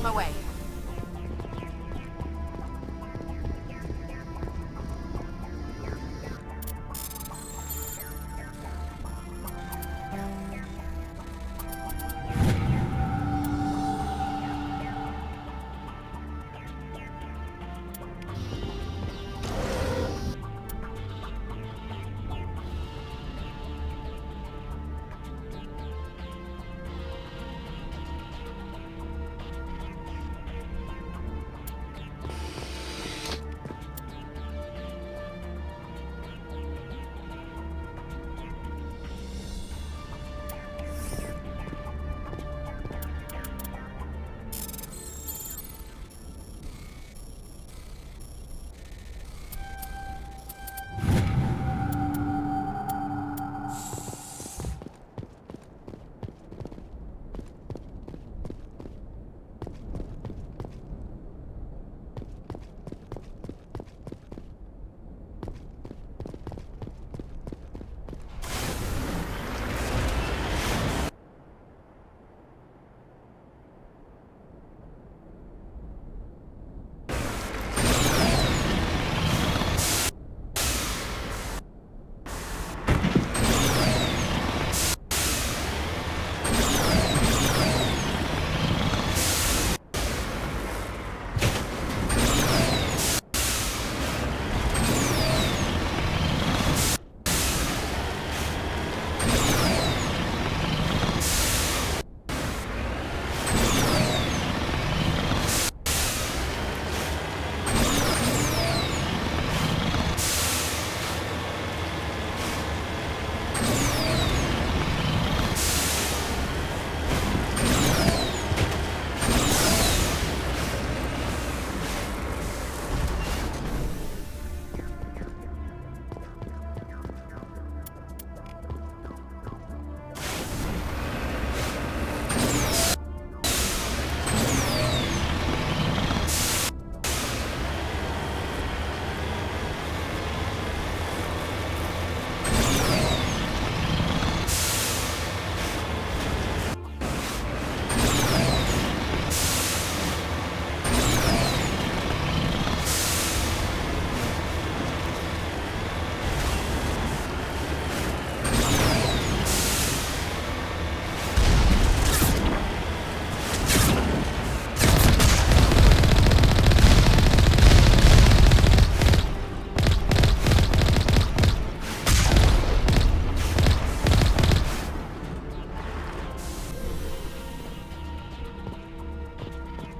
my way.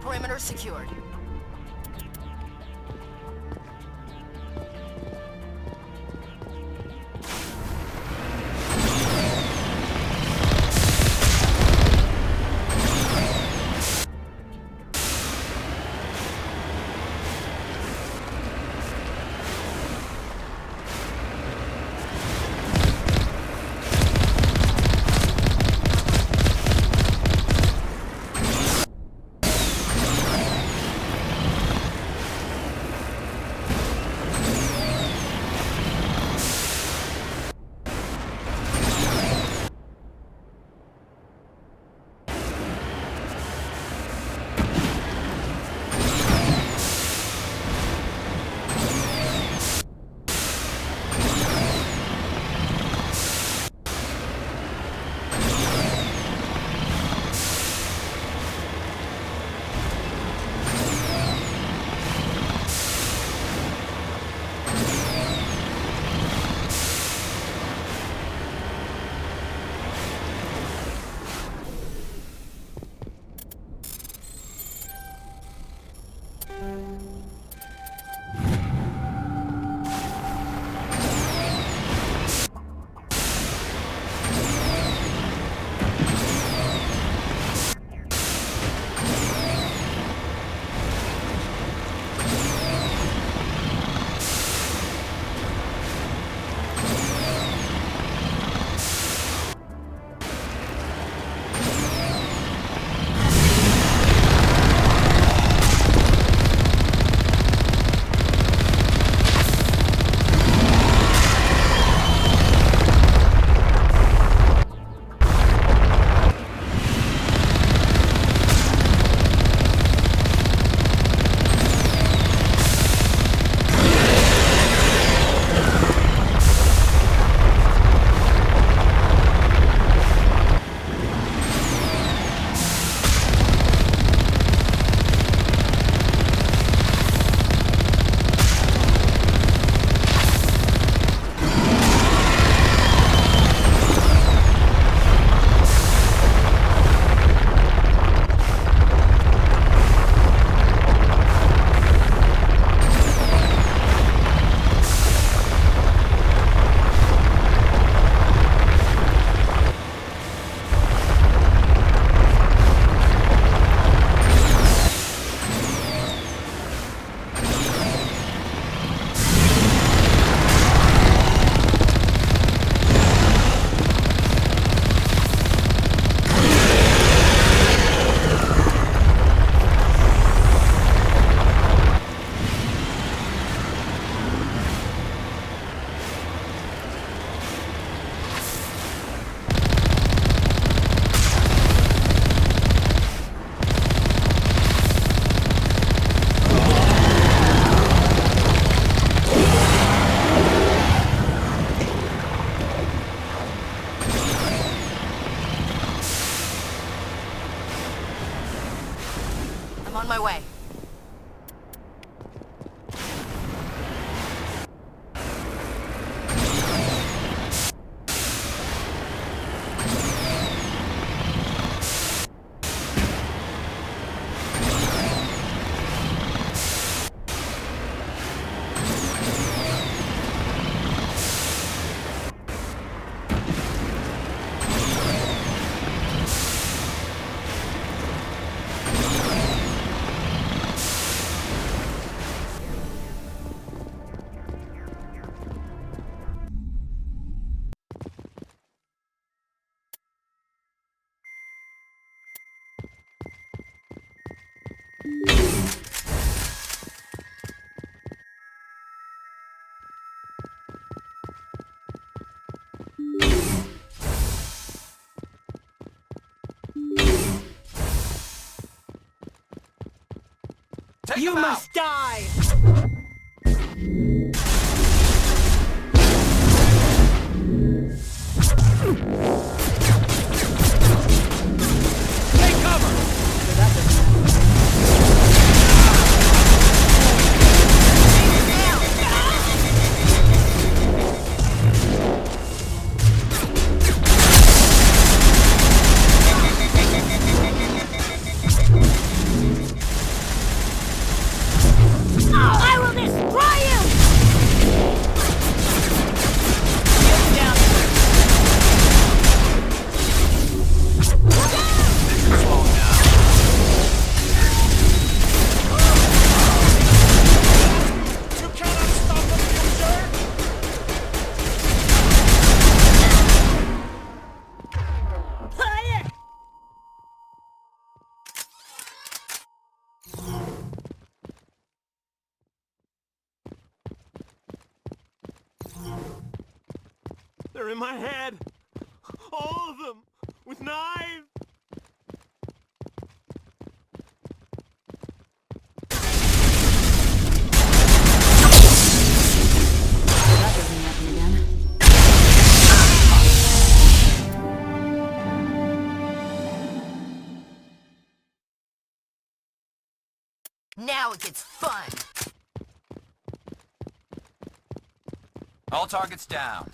Perimeter secured. On my way. You must die! Take cover! I will destroy you! Get down. Slow down. You cannot stop the future! Fire! They're in my head! All of them! With knives! That doesn't happen again. Now it gets fun. All targets down.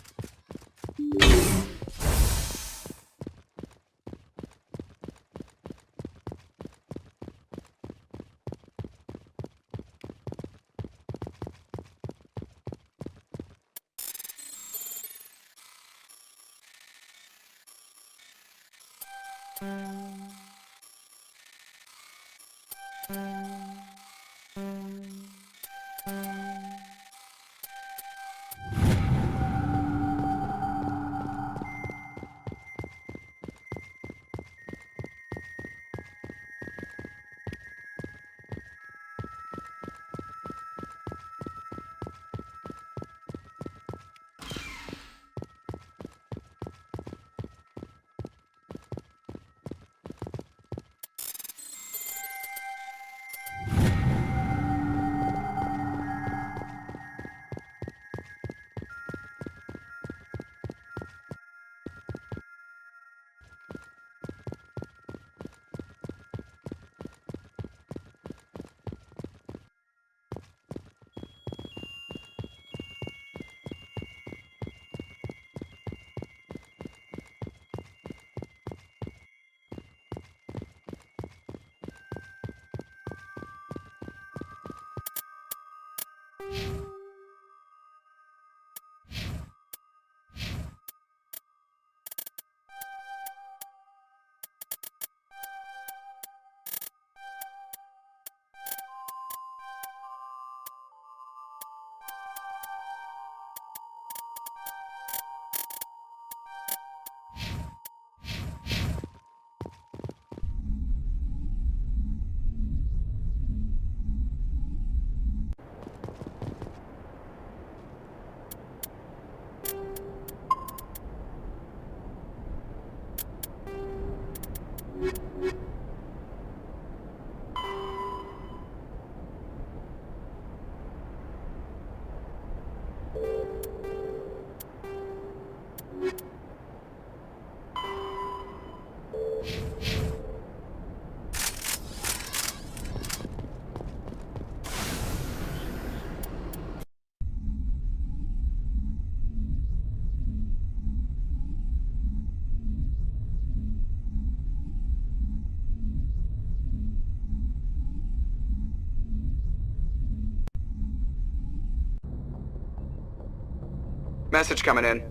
Message coming in.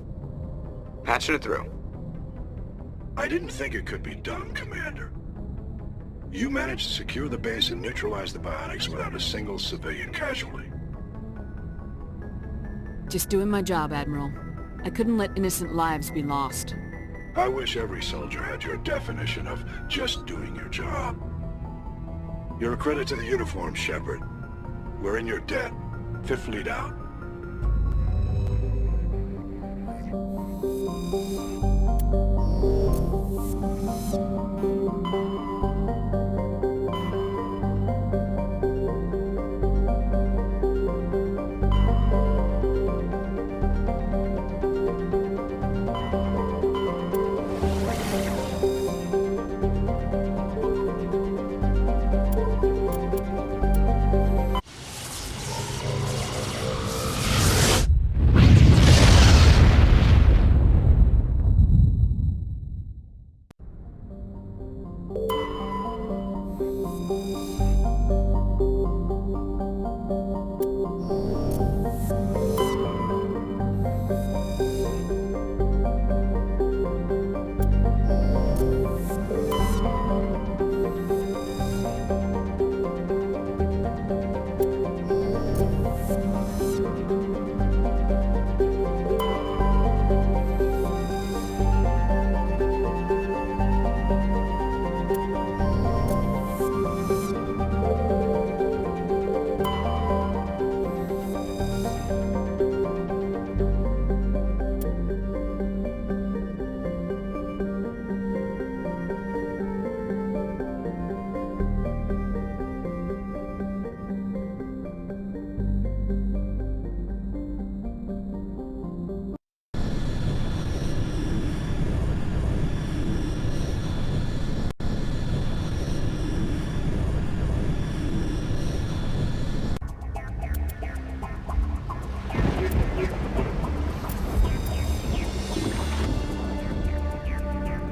Patching it through. I didn't think it could be done, Commander. You managed to secure the base and neutralize the biotics without a single civilian casualty. Just doing my job, Admiral. I couldn't let innocent lives be lost. I wish every soldier had your definition of just doing your job. You're a credit to the uniform, Shepard. We're in your debt. Fifth Fleet out.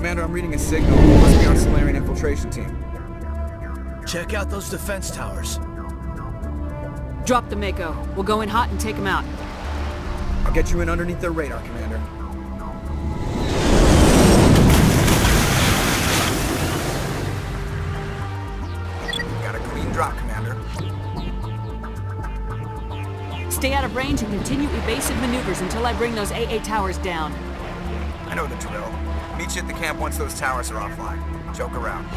Commander, I'm reading a signal. It must be our Solarian infiltration team. Check out those defense towers. Drop the Mako. We'll go in hot and take them out. I'll get you in underneath their radar, Commander. Got a clean drop, Commander. Stay out of range and continue evasive maneuvers until I bring those AA towers down. I know the drill. Meet you at the camp once those towers are offline. Joke around.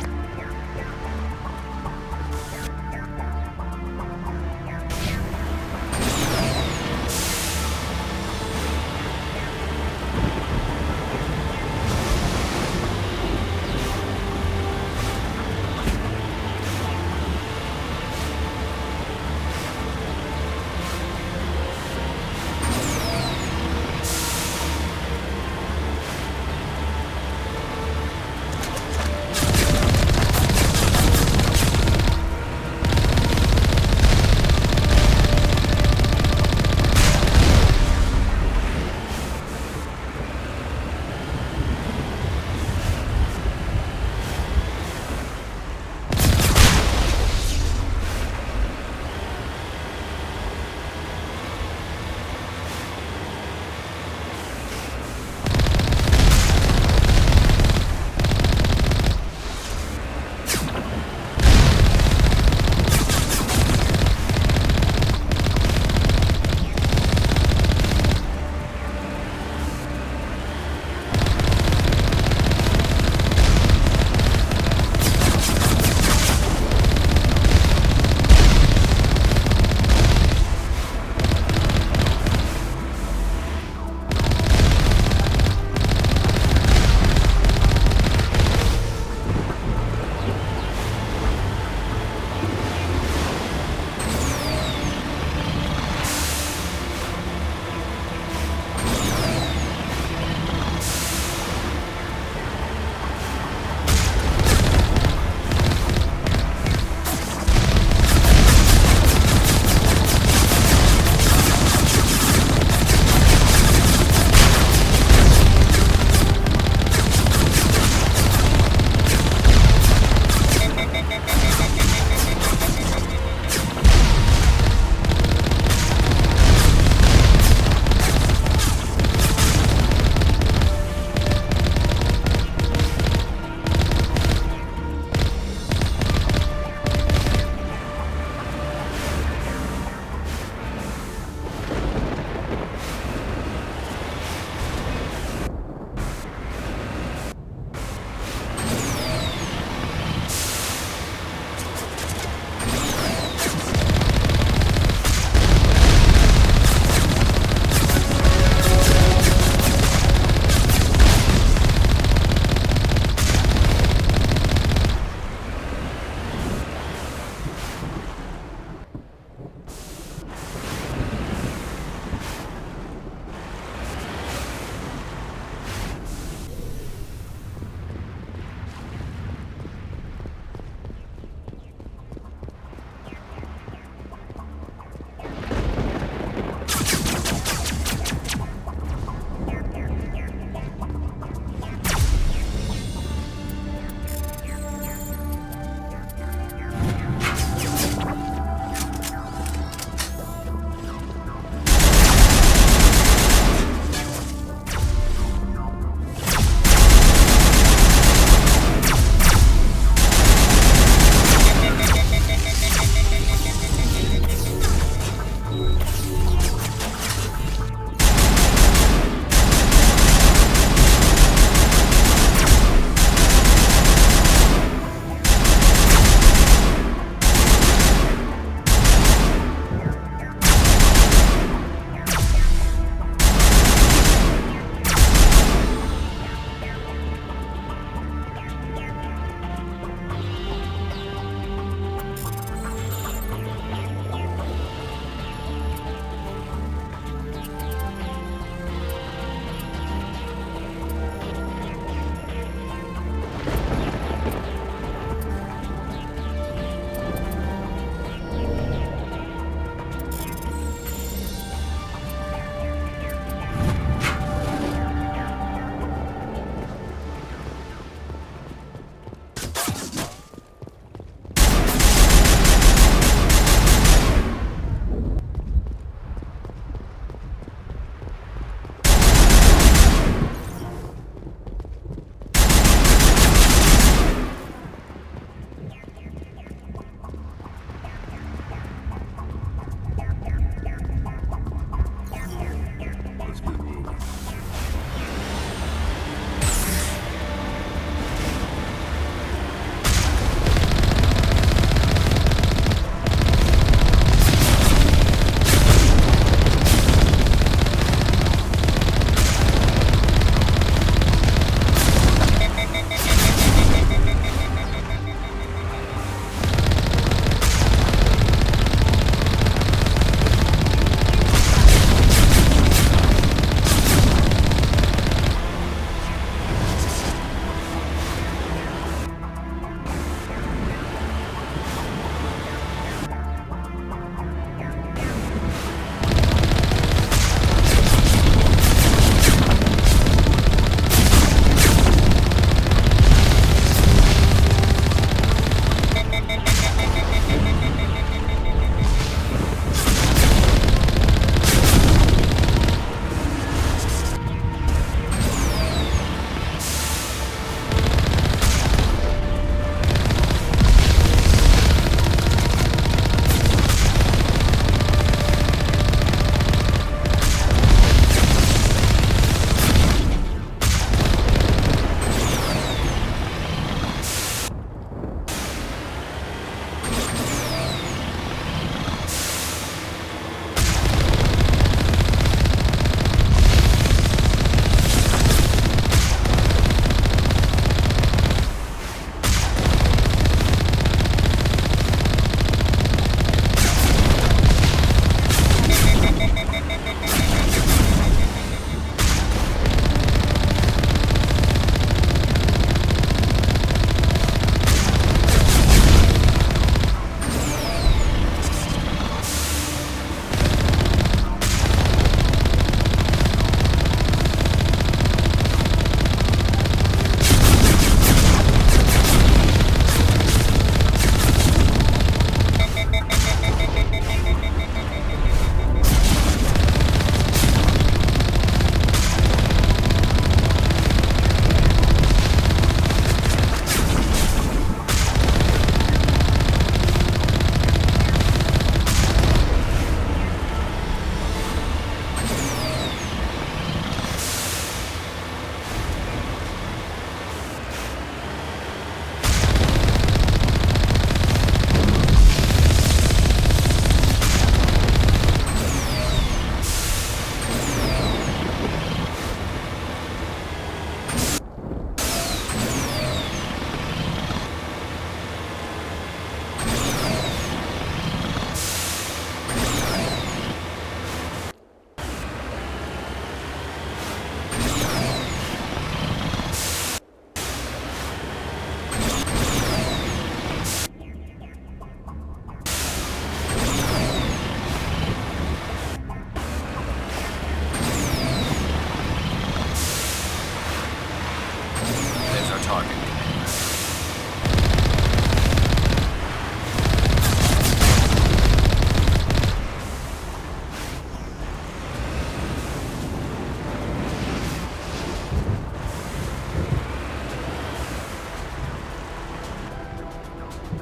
target.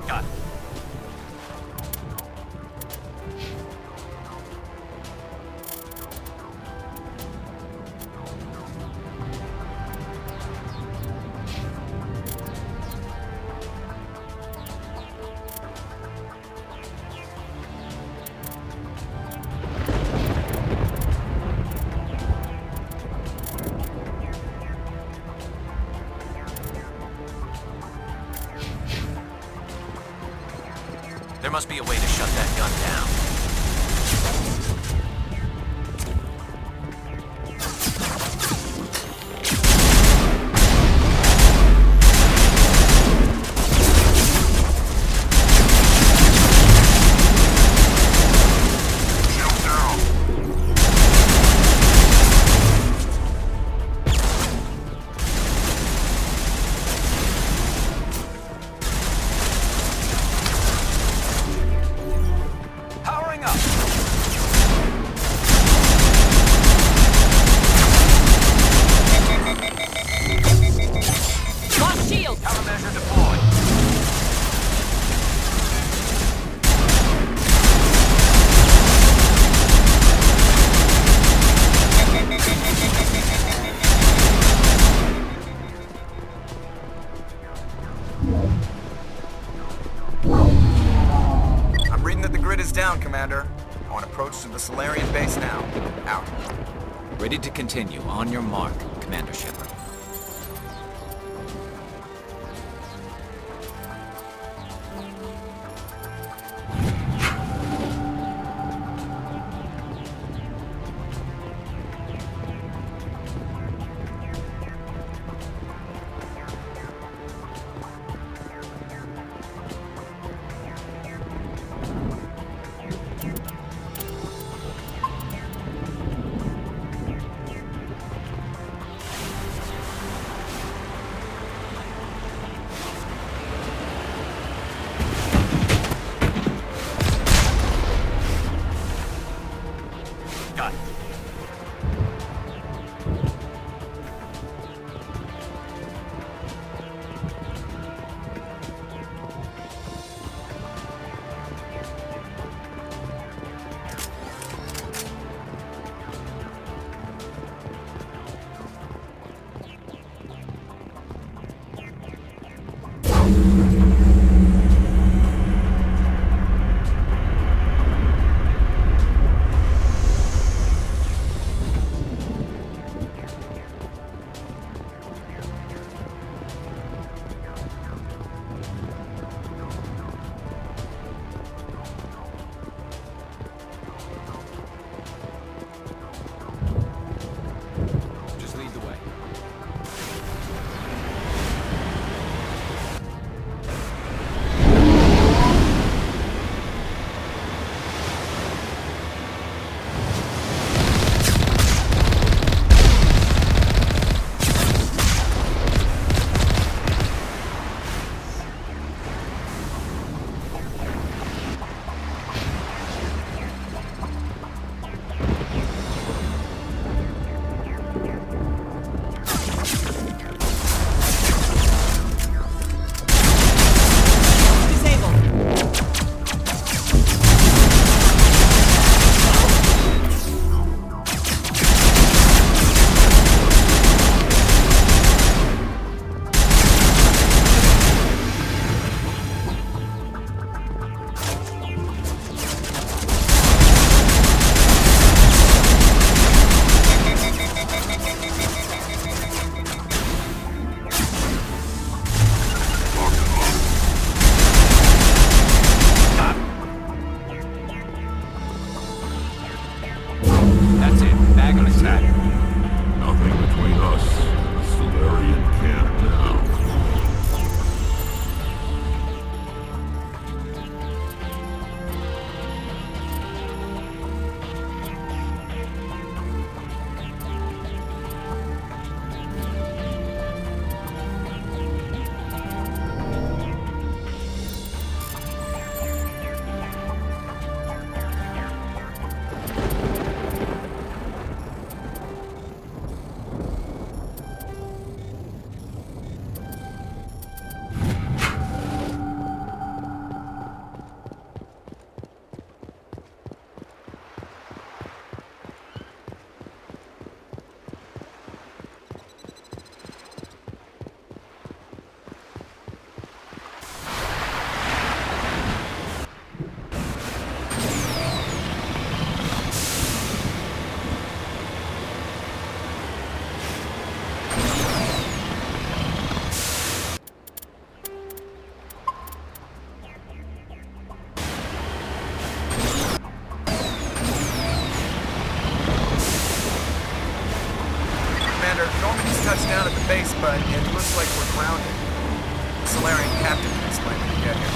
Got it. There must be a way to shut that gun down. Shield down. Powering up! Lost shield! Countermeasure deployed. I'm reading that the grid is down, Commander. On approach to the Solarian base now. Out. Ready to continue. On your mark, Commander Shepard. Got it. Just lead the way. like we're grounded. The Solarian captain can explain when we get here.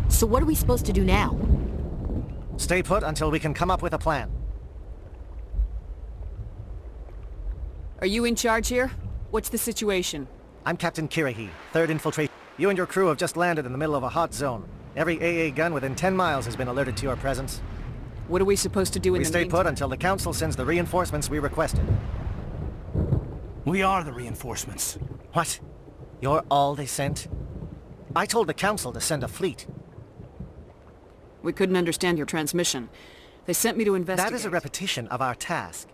So what are we supposed to do now? Stay put until we can come up with a plan. Are you in charge here? What's the situation? I'm Captain Kirahi, 3rd Infiltration. You and your crew have just landed in the middle of a hot zone. Every AA gun within 10 miles has been alerted to your presence. What are we supposed to do in We the stay meantime? put until the Council sends the reinforcements we requested. We are the reinforcements. What? You're all they sent? I told the Council to send a fleet. We couldn't understand your transmission. They sent me to investigate. That is a repetition of our task.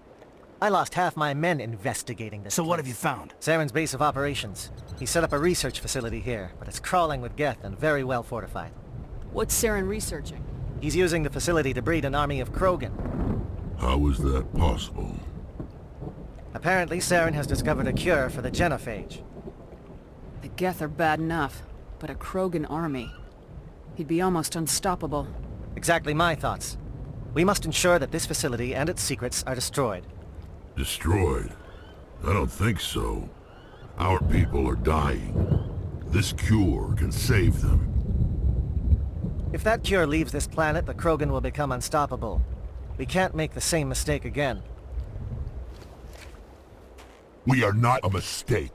I lost half my men investigating this So what place. have you found? Saren's base of operations. He set up a research facility here, but it's crawling with Geth and very well fortified. What's Saren researching? He's using the facility to breed an army of Krogan. How is that possible? Apparently, Saren has discovered a cure for the genophage. The Geth are bad enough, but a Krogan army. He'd be almost unstoppable. Exactly my thoughts. We must ensure that this facility and its secrets are destroyed. Destroyed? I don't think so. Our people are dying. This cure can save them. If that cure leaves this planet, the Krogan will become unstoppable. We can't make the same mistake again. We are not a mistake.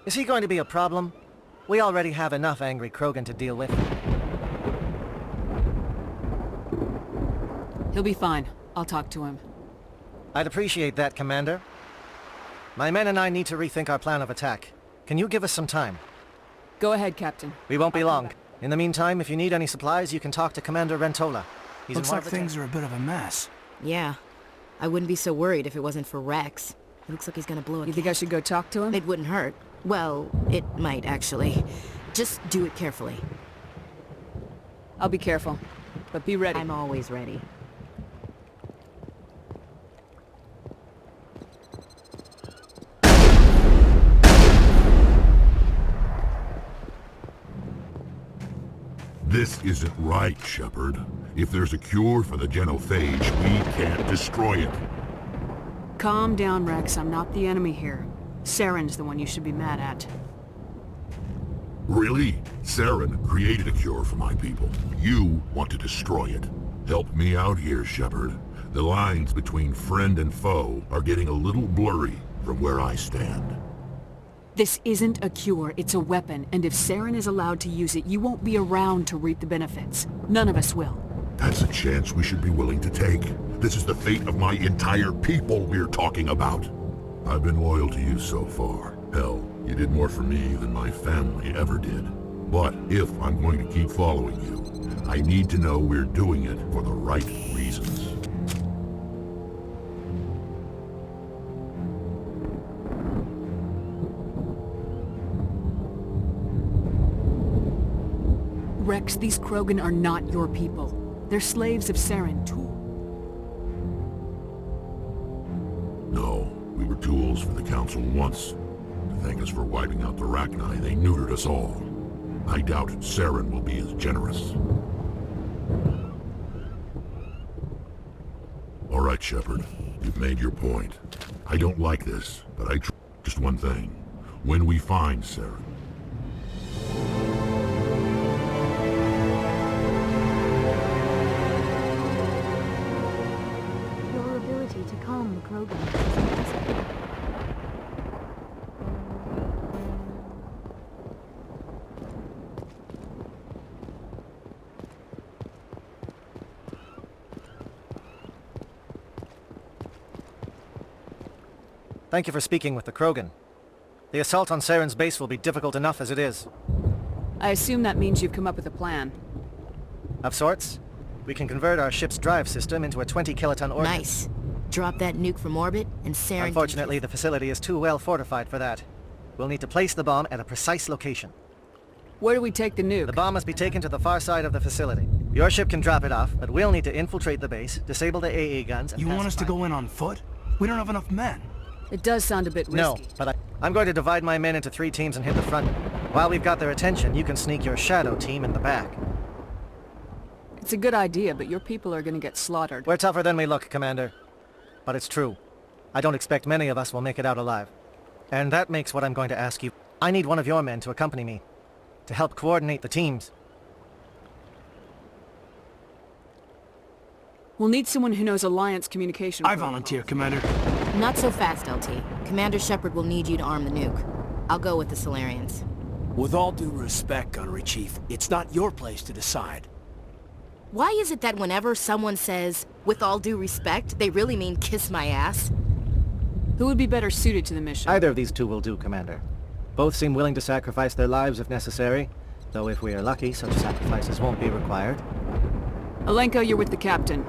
Is he going to be a problem? We already have enough angry Krogan to deal with. He'll be fine. I'll talk to him. I'd appreciate that, Commander. My men and I need to rethink our plan of attack. Can you give us some time? Go ahead, Captain. We won't be long. In the meantime, if you need any supplies, you can talk to Commander Rentola. He's Looks in one like of the things are a bit of a mess. Yeah. I wouldn't be so worried if it wasn't for Rex. It looks like he's gonna blow a You think I should go talk to him? It wouldn't hurt. Well, it might actually. Just do it carefully. I'll be careful, but be ready. I'm always ready. This isn't right, Shepard. If there's a cure for the genophage, we can't destroy it. Calm down, Rex. I'm not the enemy here. Saren's the one you should be mad at. Really? Saren created a cure for my people. You want to destroy it. Help me out here, Shepard. The lines between friend and foe are getting a little blurry from where I stand. This isn't a cure, it's a weapon, and if Saren is allowed to use it, you won't be around to reap the benefits. None of us will. That's a chance we should be willing to take. This is the fate of my entire people we're talking about. I've been loyal to you so far. Hell, you did more for me than my family ever did. But if I'm going to keep following you, I need to know we're doing it for the right reasons. Rex, these Krogan are not your people. They're slaves of Saren, too. No, we were tools for the Council once. To thank us for wiping out the Rachni, they neutered us all. I doubt Saren will be as generous. All right, Shepard. You've made your point. I don't like this, but just one thing. When we find Saren... Your ability to calm the Krogan is impressive. Thank you for speaking with the Krogan. The assault on Saren's base will be difficult enough as it is. I assume that means you've come up with a plan. Of sorts. We can convert our ship's drive system into a 20-kiloton ordnance. Nice. Drop that nuke from orbit, and Saren... Unfortunately, the facility is too well fortified for that. We'll need to place the bomb at a precise location. Where do we take the nuke? The bomb must be taken to the far side of the facility. Your ship can drop it off, but we'll need to infiltrate the base, disable the AA guns, and You want us to pacify. go in on foot? We don't have enough men. It does sound a bit risky. No, but I'm going to divide my men into 3 teams and hit the front. While we've got their attention, you can sneak your shadow team in the back. It's a good idea, but your people are gonna get slaughtered. We're tougher than we look, Commander. But it's true. I don't expect many of us will make it out alive. And that makes what I'm going to ask you. I need one of your men to accompany me, to help coordinate the teams. We'll need someone who knows Alliance communication. I protocols. volunteer, Commander. Not so fast, LT. Commander Shepard will need you to arm the nuke. I'll go with the Solarians. With all due respect, Gunnery Chief, it's not your place to decide. Why is it that whenever someone says, with all due respect, they really mean kiss my ass? Who would be better suited to the mission? Either of these 2 will do, Commander. Both seem willing to sacrifice their lives if necessary, though if we are lucky, such sacrifices won't be required. Alenko, you're with the captain.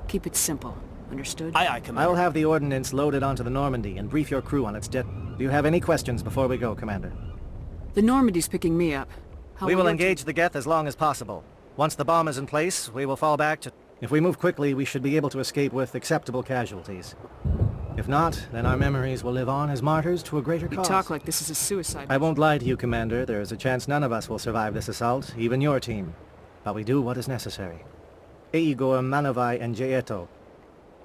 Keep it simple. Understood? Aye, aye, Commander. I'll have the ordnance loaded onto the Normandy and brief your crew on its jet. Do you have any questions before we go, Commander? The Normandy's picking me up. How We will your engage the Geth as long as possible. Once the bomb is in place, we will fall back to... If we move quickly, we should be able to escape with acceptable casualties. If not, then our memories will live on as martyrs to a greater You cause. talk like this is a suicide I won't lie to you, Commander. There is a chance none of us will survive this assault, even your team. But we do what is necessary. Eigor, Manovai, and Jaeto.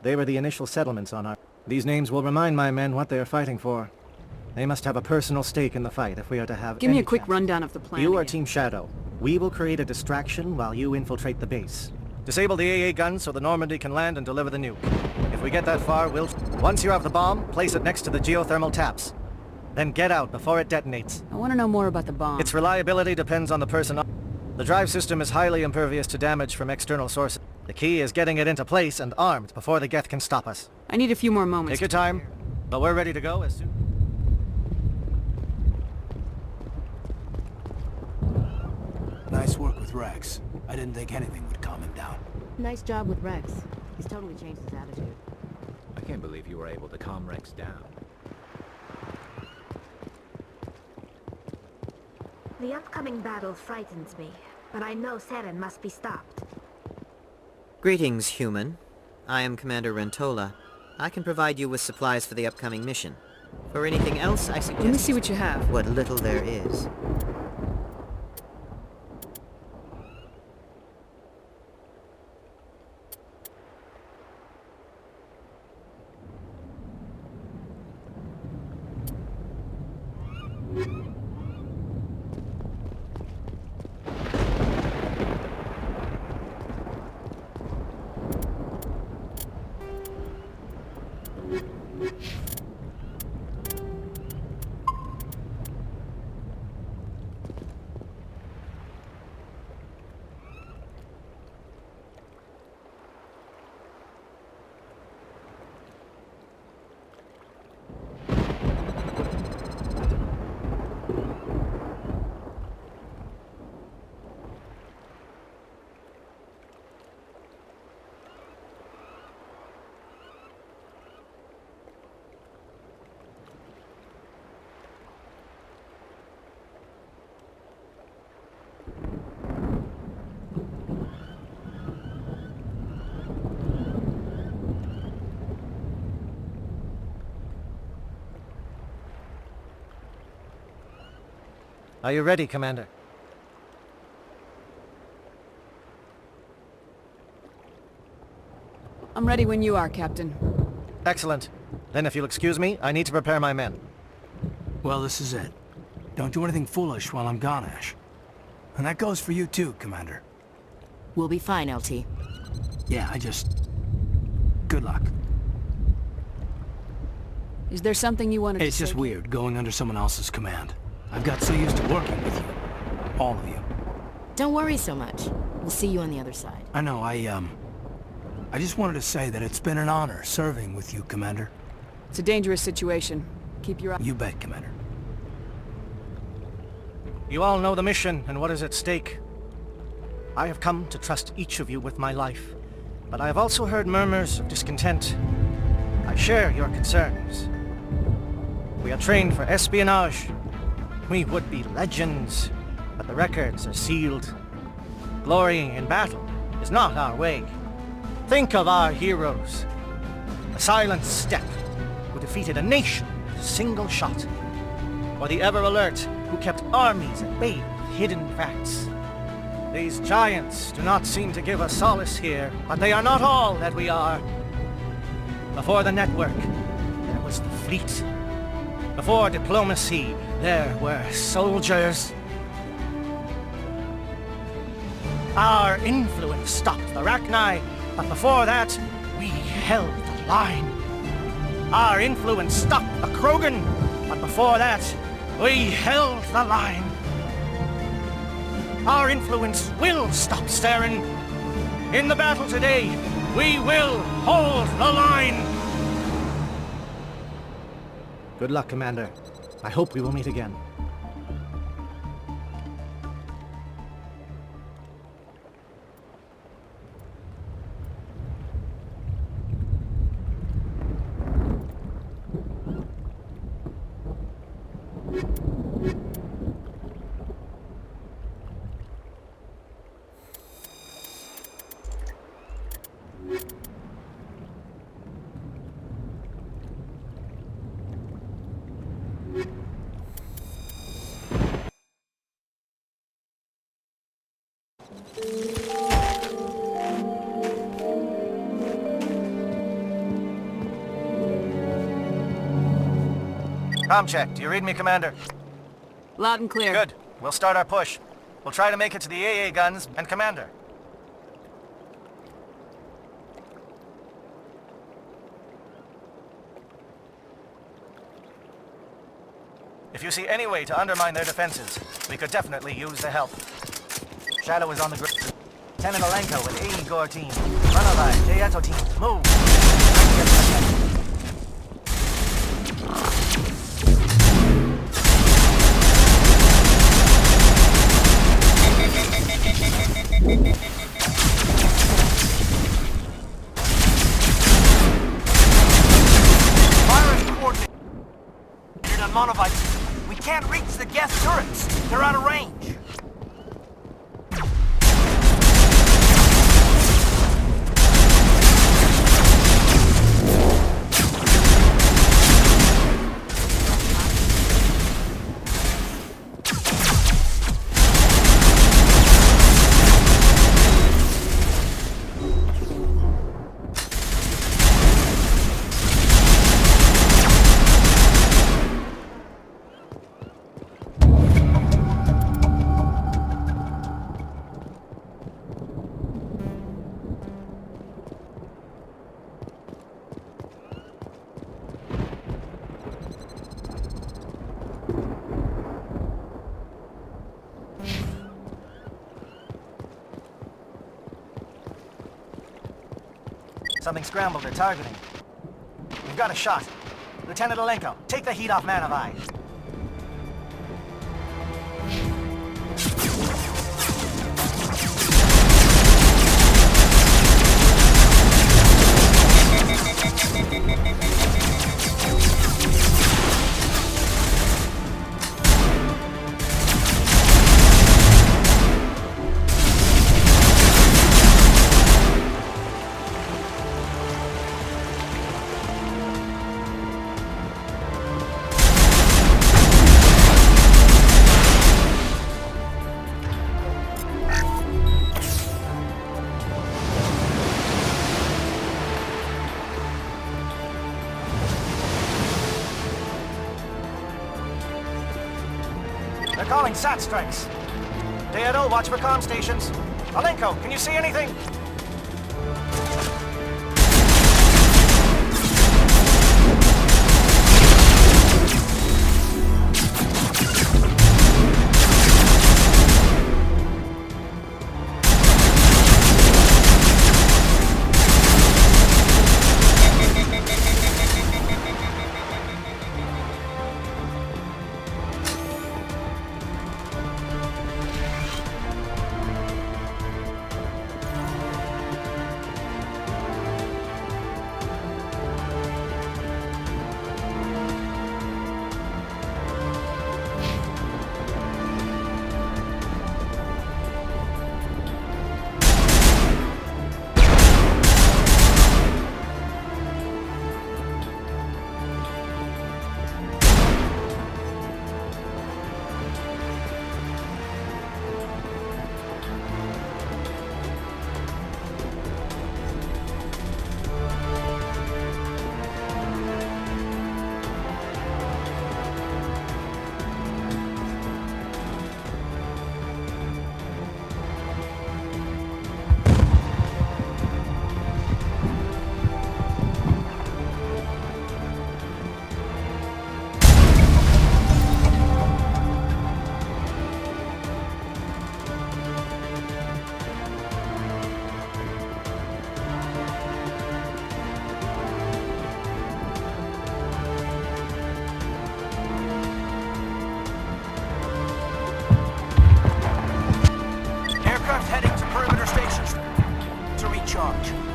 They were the initial settlements on our... These names will remind my men what they are fighting for. They must have a personal stake in the fight if we are to have Give me any a quick chance. rundown of the plan. You are again. Team Shadow. We will create a distraction while you infiltrate the base. Disable the AA guns so the Normandy can land and deliver the nuke. If we get that far, we'll... Once you have the bomb, place it next to the geothermal taps. Then get out before it detonates. I want to know more about the bomb. Its reliability depends on the person... The drive system is highly impervious to damage from external sources. The key is getting it into place and armed before the Geth can stop us. I need a few more moments. Take your time, but we're ready to go as soon... Nice work with Rex. I didn't think anything would calm him down. Nice job with Rex. He's totally changed his attitude. I can't believe you were able to calm Rex down. The upcoming battle frightens me, but I know Saren must be stopped. Greetings, human. I am Commander Rentola. I can provide you with supplies for the upcoming mission. For anything else, I suggest... Let me see what you have. What little there is. Are you ready, Commander? I'm ready when you are, Captain. Excellent. Then if you'll excuse me, I need to prepare my men. Well, this is it. Don't do anything foolish while I'm gone, Ash. And that goes for you too, Commander. We'll be fine, LT. Yeah, Good luck. Is there something you wanted to say? It's just weird going under someone else's command. I've got so used to working with you. All of you. Don't worry so much. We'll see you on the other side. I know, I just wanted to say that it's been an honor serving with you, Commander. It's a dangerous situation. Keep your eye... You bet, Commander. You all know the mission and what is at stake. I have come to trust each of you with my life, but I have also heard murmurs of discontent. I share your concerns. We are trained for espionage. We would be legends, but the records are sealed. Glorying in battle is not our way. Think of our heroes. The silent step who defeated a nation with a single shot. Or the ever-alert who kept armies at bay with hidden facts. These giants do not seem to give us solace here, but they are not all that we are. Before the network, there was the fleet. Before diplomacy, there were soldiers. Our influence stopped the Rachni, but before that, we held the line. Our influence stopped the Krogan, but before that, we held the line. Our influence will stop Saren. In the battle today, we will hold the line. Good luck, Commander. I hope we will meet again. Com check. Do you read me, Commander? Loud and clear. Good. We'll start our push. We'll try to make it to the AA guns and Commander. If you see any way to undermine their defenses, we could definitely use the help. Shadow is on the grid. Lieutenant Alenko with AE Gore team. Runaby, Jayeto team. Move! Firing coordinated on Monovites. We can't reach the gas turrets. They're out of range. Something scrambled their targeting. We've got a shot. Lieutenant Alenko, take the heat off Manovi. They're calling SAT strikes. Deado, watch for comm stations. Alenko, can you see anything?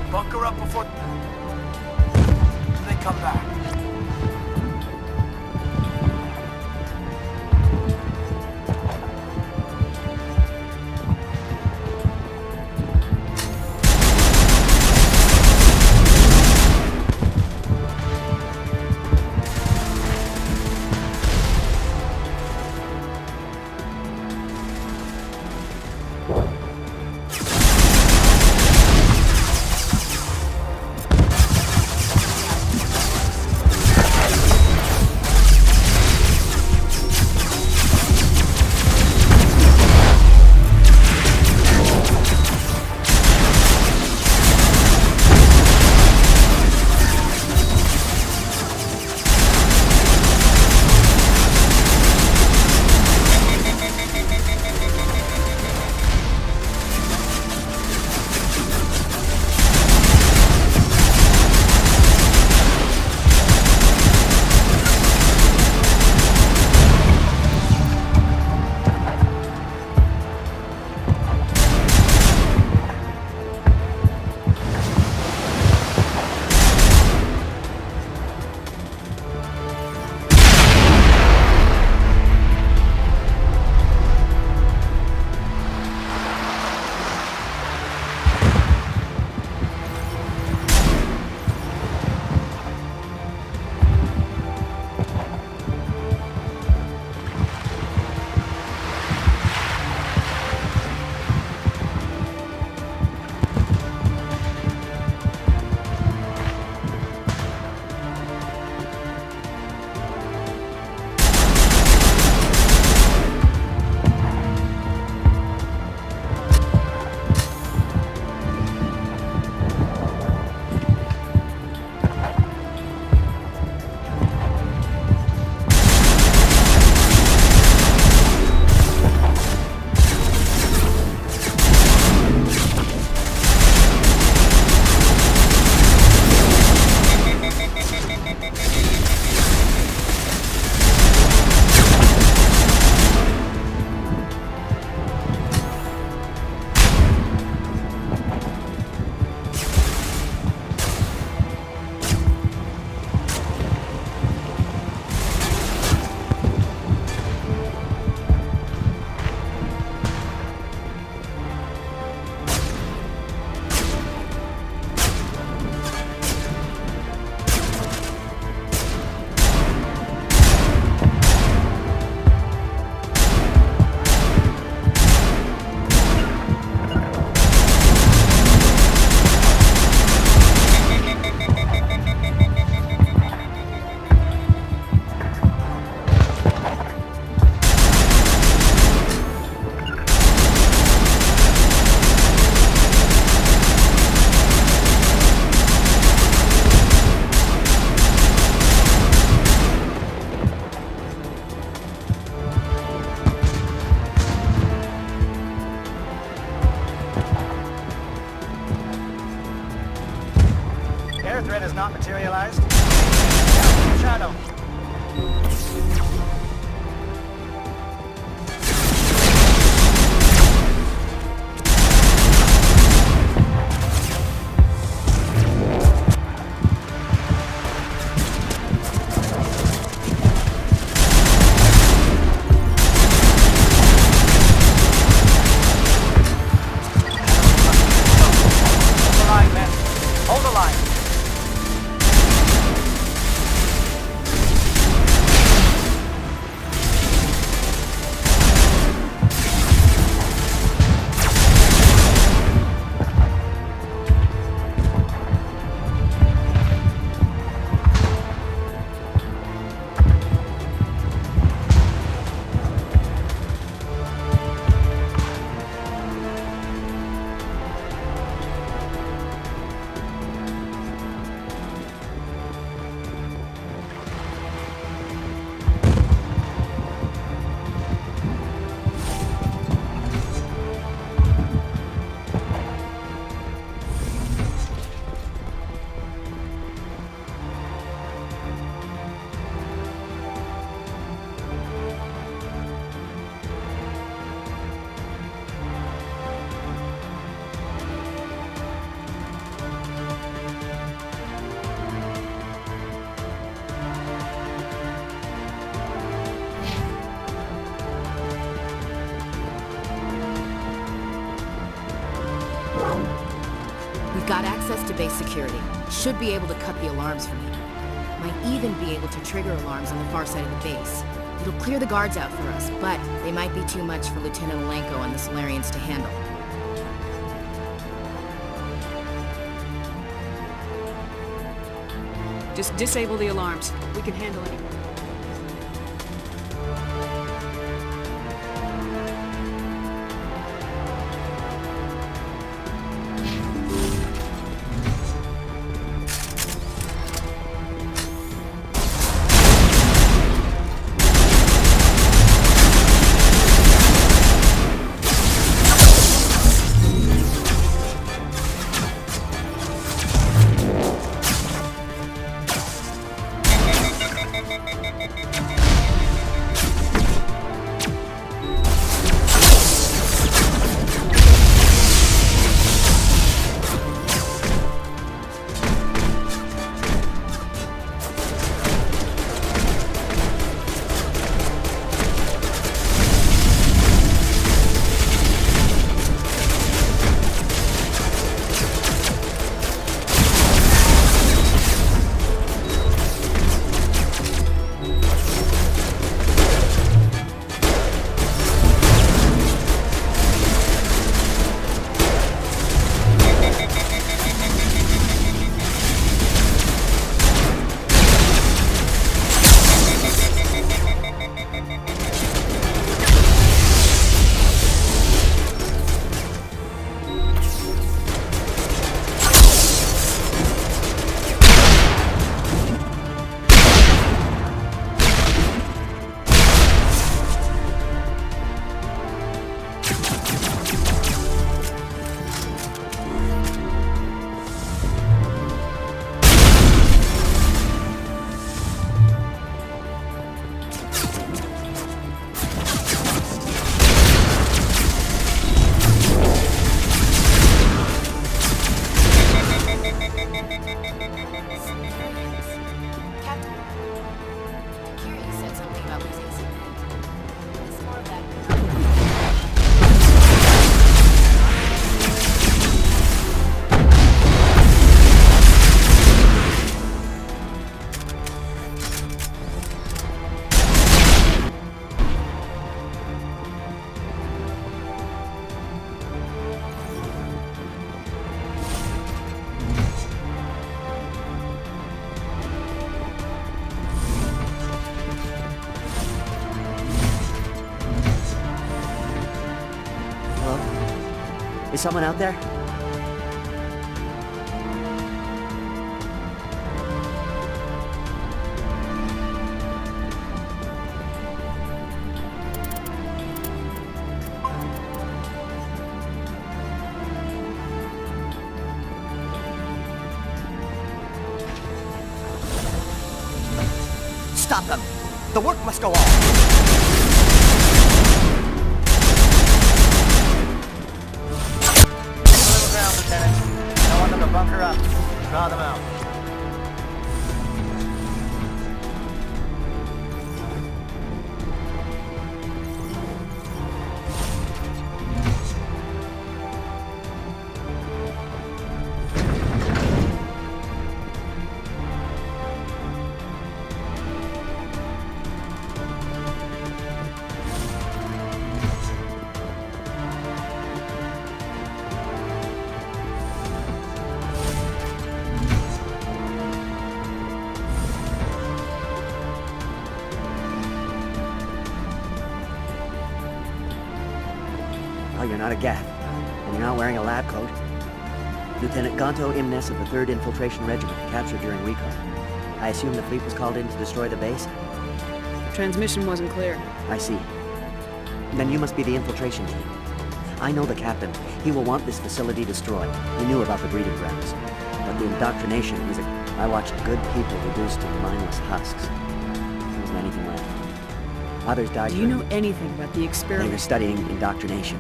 Bunker up before they come back. Air threat has not materialized. Shadow. Hold the line. base security. Should be able to cut the alarms from here. Might even be able to trigger alarms on the far side of the base. It'll clear the guards out for us, but they might be too much for Lieutenant Alenko and the Solarians to handle. Just disable the alarms. We can handle it. Is someone out there? Stop them! The work must go on! Lieutenant. I want them to bunker up. Draw them out. Oh, you're not a Gaff, and you're not wearing a lab coat. Lieutenant Gonto Imnes of the 3rd Infiltration Regiment, captured during recon. I assume the fleet was called in to destroy the base? The transmission wasn't clear. I see. Then you must be the infiltration team. I know the captain. He will want this facility destroyed. He knew about the breeding grounds. But the indoctrination is I watched good people reduced to mindless husks. There wasn't anything left. Others died. Do you know anything about the They experiment? were studying indoctrination.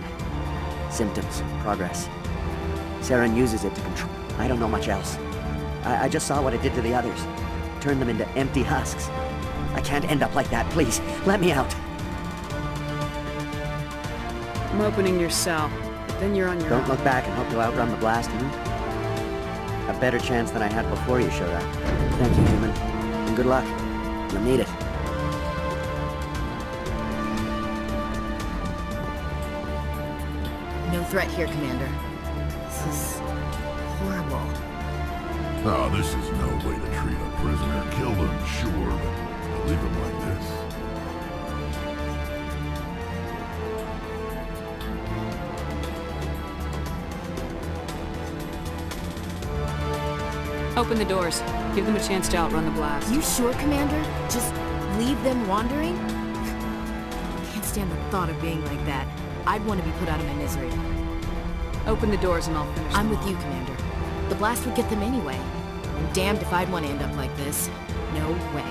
Symptoms, progress. Saren uses it to control. I don't know much else. I just saw what it did to the others. Turned them into empty husks. I can't end up like that, please. Let me out. I'm opening your cell, but then you're on your Don't own. look back and hope to outrun the blast, hmm? A better chance than I had before you showed up. Thank you, human. And good luck. You'll need it. No threat here, Commander. This is horrible. Oh, this is no way to treat a prisoner. Kill them, sure, but leave them like this. Open the doors. Give them a chance to outrun the blast. You sure, Commander? Just leave them wandering? Can't stand the thought of being like that. I'd want to be put out of my misery. Open the doors and I'll finish I'm them with you, Commander. The blast would get them anyway. I'm damned if I'd want to end up like this. No way.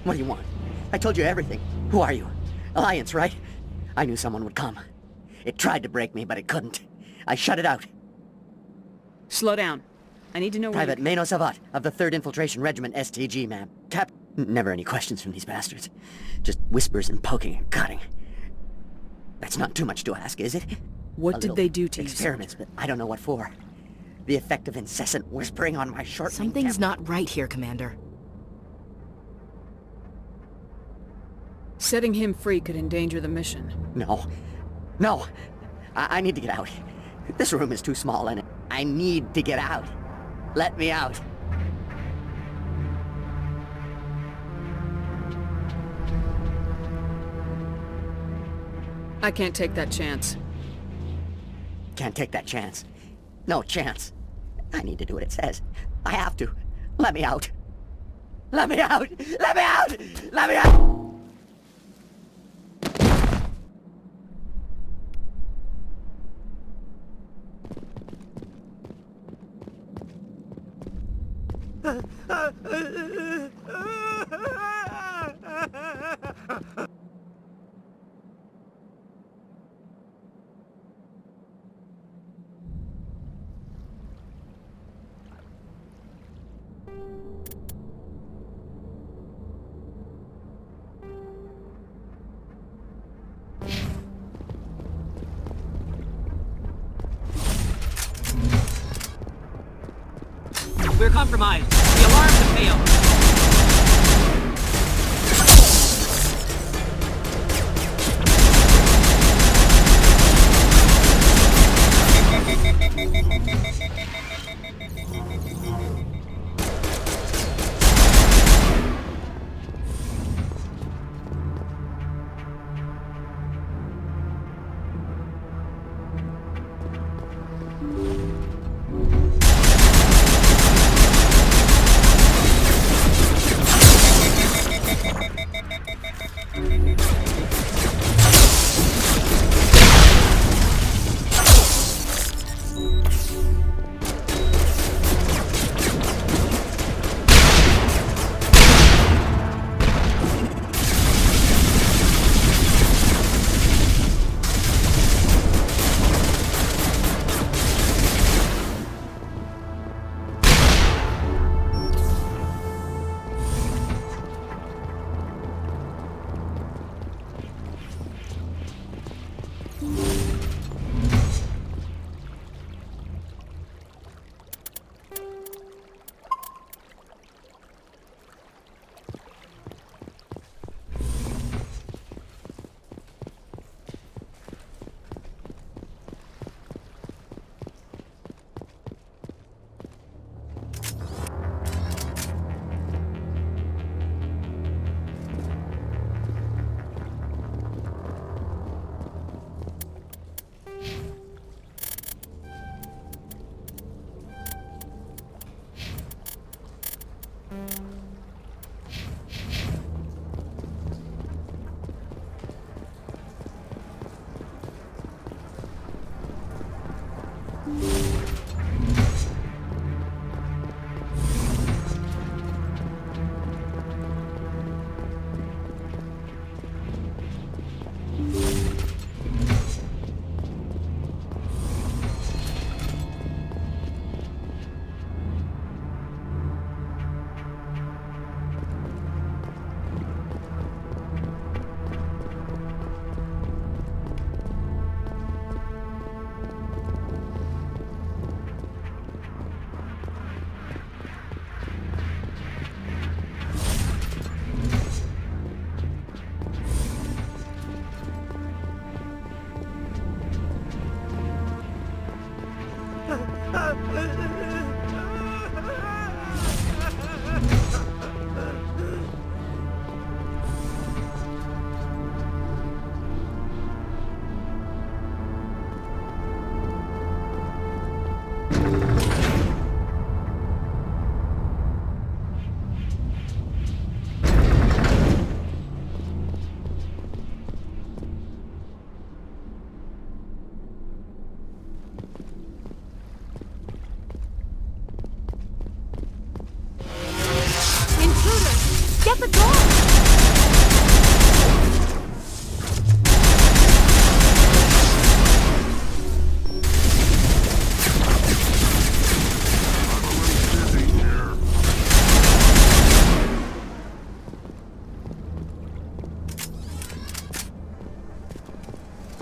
What do you want? I told you everything. Who are you? Alliance, right? I knew someone would come. It tried to break me, but it couldn't. I shut it out. Slow down. I need to know Private Mano Savat of the 3rd Infiltration Regiment STG, ma'am. Never any questions from these bastards. Just whispers and poking and cutting. That's not too much to ask, is it? What did they do to you? Experiments, but I don't know what for. The effect of incessant whispering on my short... Something's not right here, Commander. Setting him free could endanger the mission. No. No! I need to get out. This room is too small and I need to get out. Let me out. I can't take that chance. Can't take that chance. No chance. I need to do what it says. I have to. Let me out. Let me out! Let me out! Let me out! We're compromised. The alarms have failed.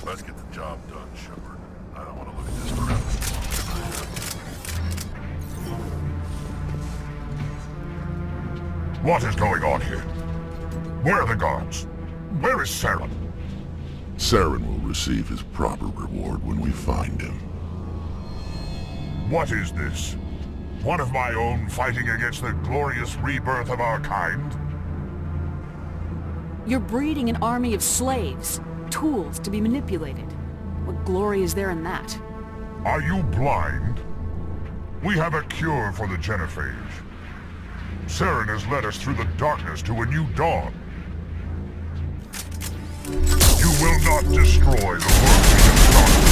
Let's get the job done, Shepard. I don't want to look at this crap anymore. What is going on here? Where are the guards? Where is Saren? Saren will receive his proper reward when we find him. What is this? One of my own fighting against the glorious rebirth of our kind? You're breeding an army of slaves, tools to be manipulated. What glory is there in that? Are you blind? We have a cure for the genophage. Saren has led us through the darkness to a new dawn. You will not destroy the world we have started.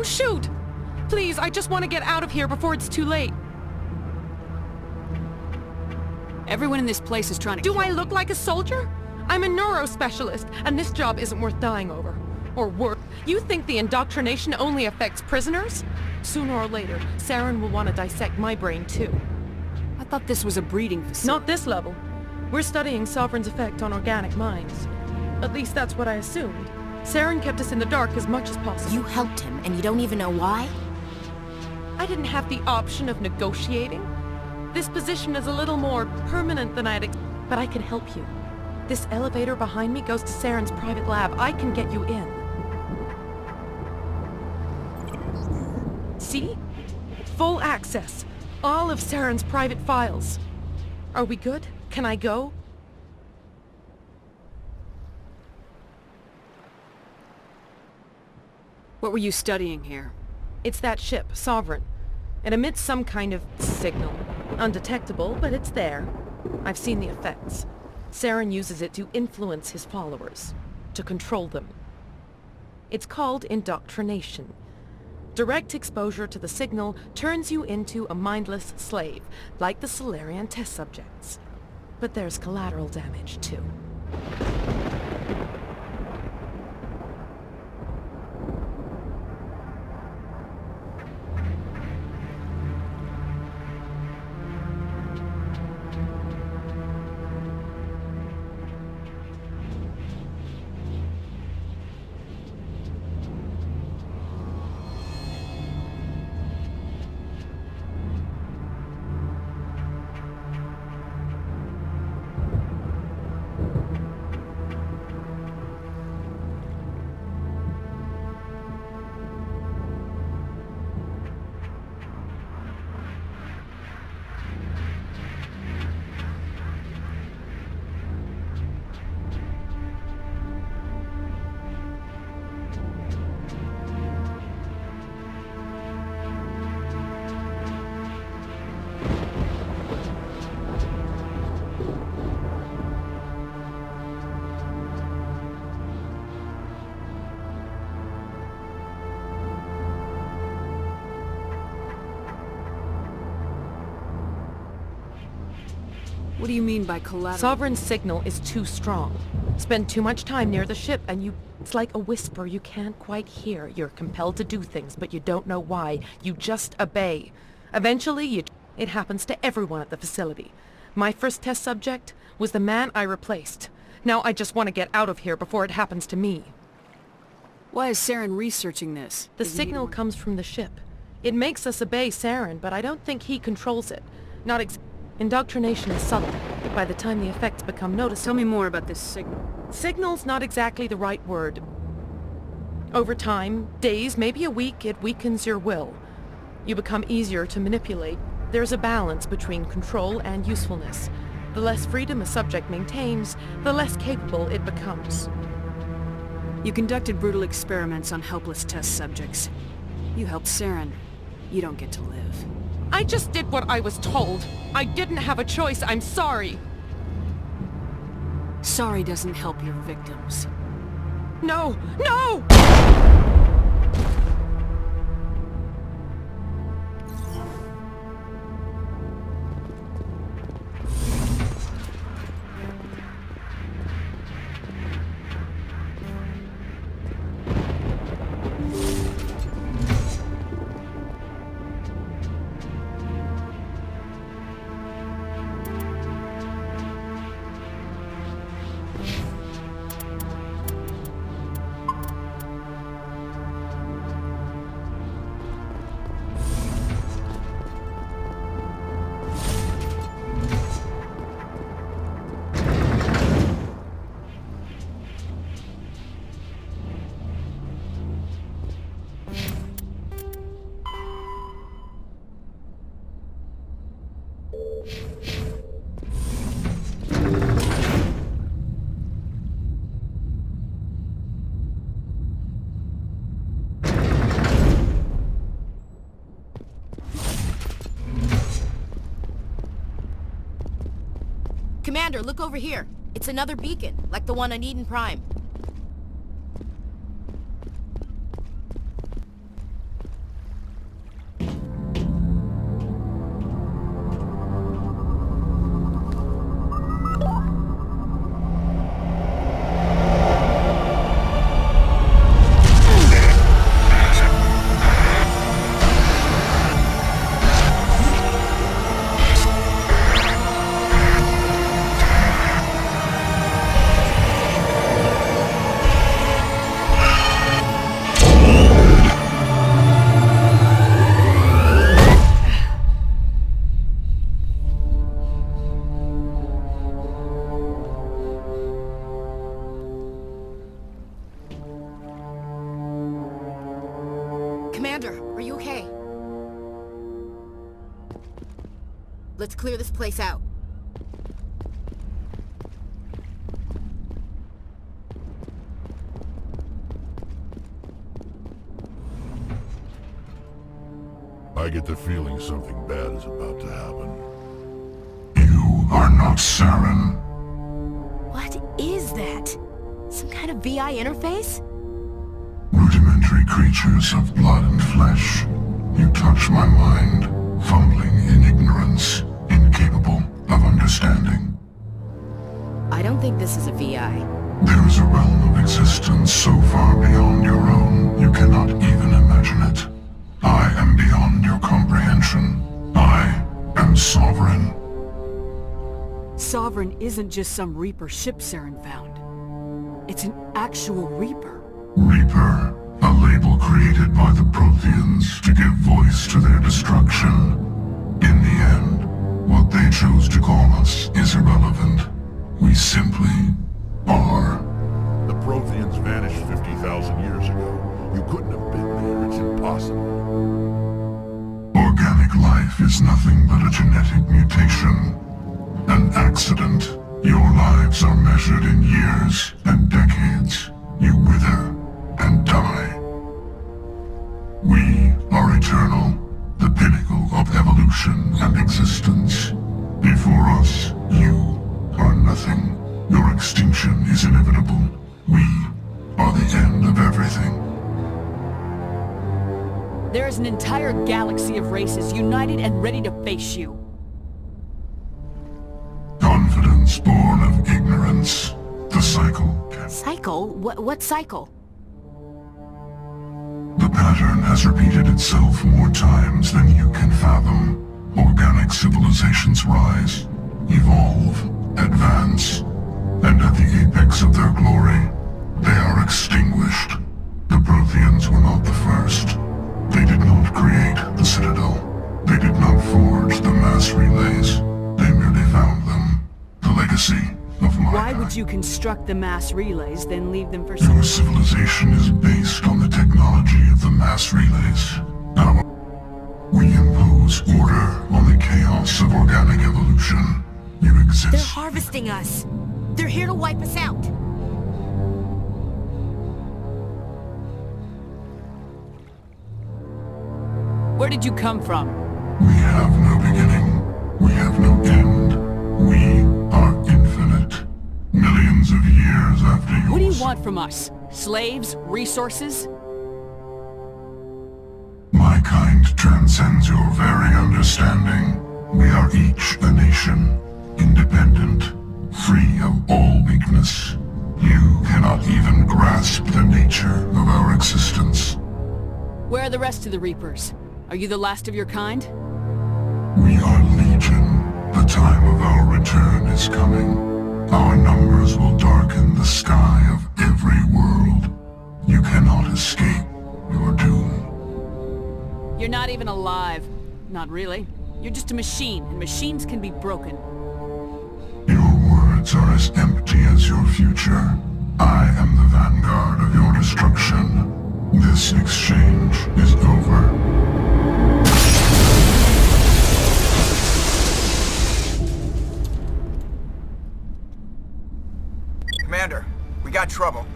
Shoot! Please, I just want to get out of here before it's too late. Everyone in this place is trying to Do I look like a soldier? I'm a neurospecialist, and this job isn't worth dying over. Or worse. You think the indoctrination only affects prisoners? Sooner or later, Saren will want to dissect my brain too. I thought this was a breeding facility. Not this level. We're studying Sovereign's effect on organic minds. At least that's what I assumed. Saren kept us in the dark as much as possible. You helped him, and you don't even know why? I didn't have the option of negotiating. This position is a little more permanent than I'd expected, but I can help you. This elevator behind me goes to Saren's private lab. I can get you in. See? Full access. All of Saren's private files. Are we good? Can I go? What were you studying here? It's that ship, Sovereign. It emits some kind of signal. Undetectable, but it's there. I've seen the effects. Saren uses it to influence his followers, to control them. It's called indoctrination. Direct exposure to the signal turns you into a mindless slave, like the Solarian test subjects. But there's collateral damage, too. What do you mean by collateral? Sovereign's signal is too strong. Spend too much time near the ship and it's like a whisper you can't quite hear. You're compelled to do things, but you don't know why. You just obey. Eventually, it happens to everyone at the facility. My first test subject was the man I replaced. Now I just want to get out of here before it happens to me. Why is Saren researching this? The signal comes from the ship. It makes us obey Saren, but I don't think he controls it. Indoctrination is subtle. By the time the effects become noticeable... Tell me more about this signal. Signal's not exactly the right word. Over time, days, maybe a week, it weakens your will. You become easier to manipulate. There's a balance between control and usefulness. The less freedom a subject maintains, the less capable it becomes. You conducted brutal experiments on helpless test subjects. You helped Saren. You don't get to live. I just did what I was told. I didn't have a choice. I'm sorry. Sorry doesn't help your victims. No! No! Commander, look over here. It's another beacon, like the one on Eden Prime. Commander, are you okay? Let's clear this place out. I get the feeling something bad is about to happen. You are not Saren. What is that? Some kind of VI interface? Rudimentary creatures of blood and flesh. You touch my mind, fumbling in ignorance, incapable of understanding. I don't think this is a VI. There is a realm of existence so far beyond your own, you cannot even imagine it. I am beyond your comprehension. I am Sovereign. Sovereign isn't just some Reaper ship Saren found. It's an actual Reaper. Reaper, a label created by the Protheans to give voice to their destruction. In the end, what they chose to call us is irrelevant. We simply are. The Protheans vanished 50,000 years ago. You couldn't have been there. It's impossible. Organic life is nothing but a genetic mutation. An accident. Your lives are measured in years and decades. You wither and die. We are eternal, the pinnacle of evolution and existence. Before us, you are nothing. Your extinction is inevitable. We are the end of everything. There is an entire galaxy of races united and ready to face you. On ignorance. The cycle can... Cycle? What cycle? The pattern has repeated itself more times than you can fathom. Organic civilizations rise, evolve, advance, and at the apex of their glory, they are extinguished. The Protheans were not the first. They did not create the Citadel. They did not forge the mass relays. They merely found them. The legacy of my Why would you construct the mass relays, then leave them for Your some... civilization is based on the technology of the mass relays. We impose order on the chaos of organic evolution. You exist. They're harvesting us. They're here to wipe us out. Where did you come from? We have no beginning. We have no end. We are infinite. Millions of years after yours. What do you want from us? Slaves? Resources? My kind transcends your very understanding. We are each a nation, independent, free of all weakness. You cannot even grasp the nature of our existence. Where are the rest of the Reapers? Are you the last of your kind? We are legion. The time of our return is coming. Our numbers will darken the sky of every world. You cannot escape your doom. You're not even alive. Not really. You're just a machine, and machines can be broken. Your words are as empty as your future. I am the vanguard of your destruction. This exchange is over. Commander, we got trouble.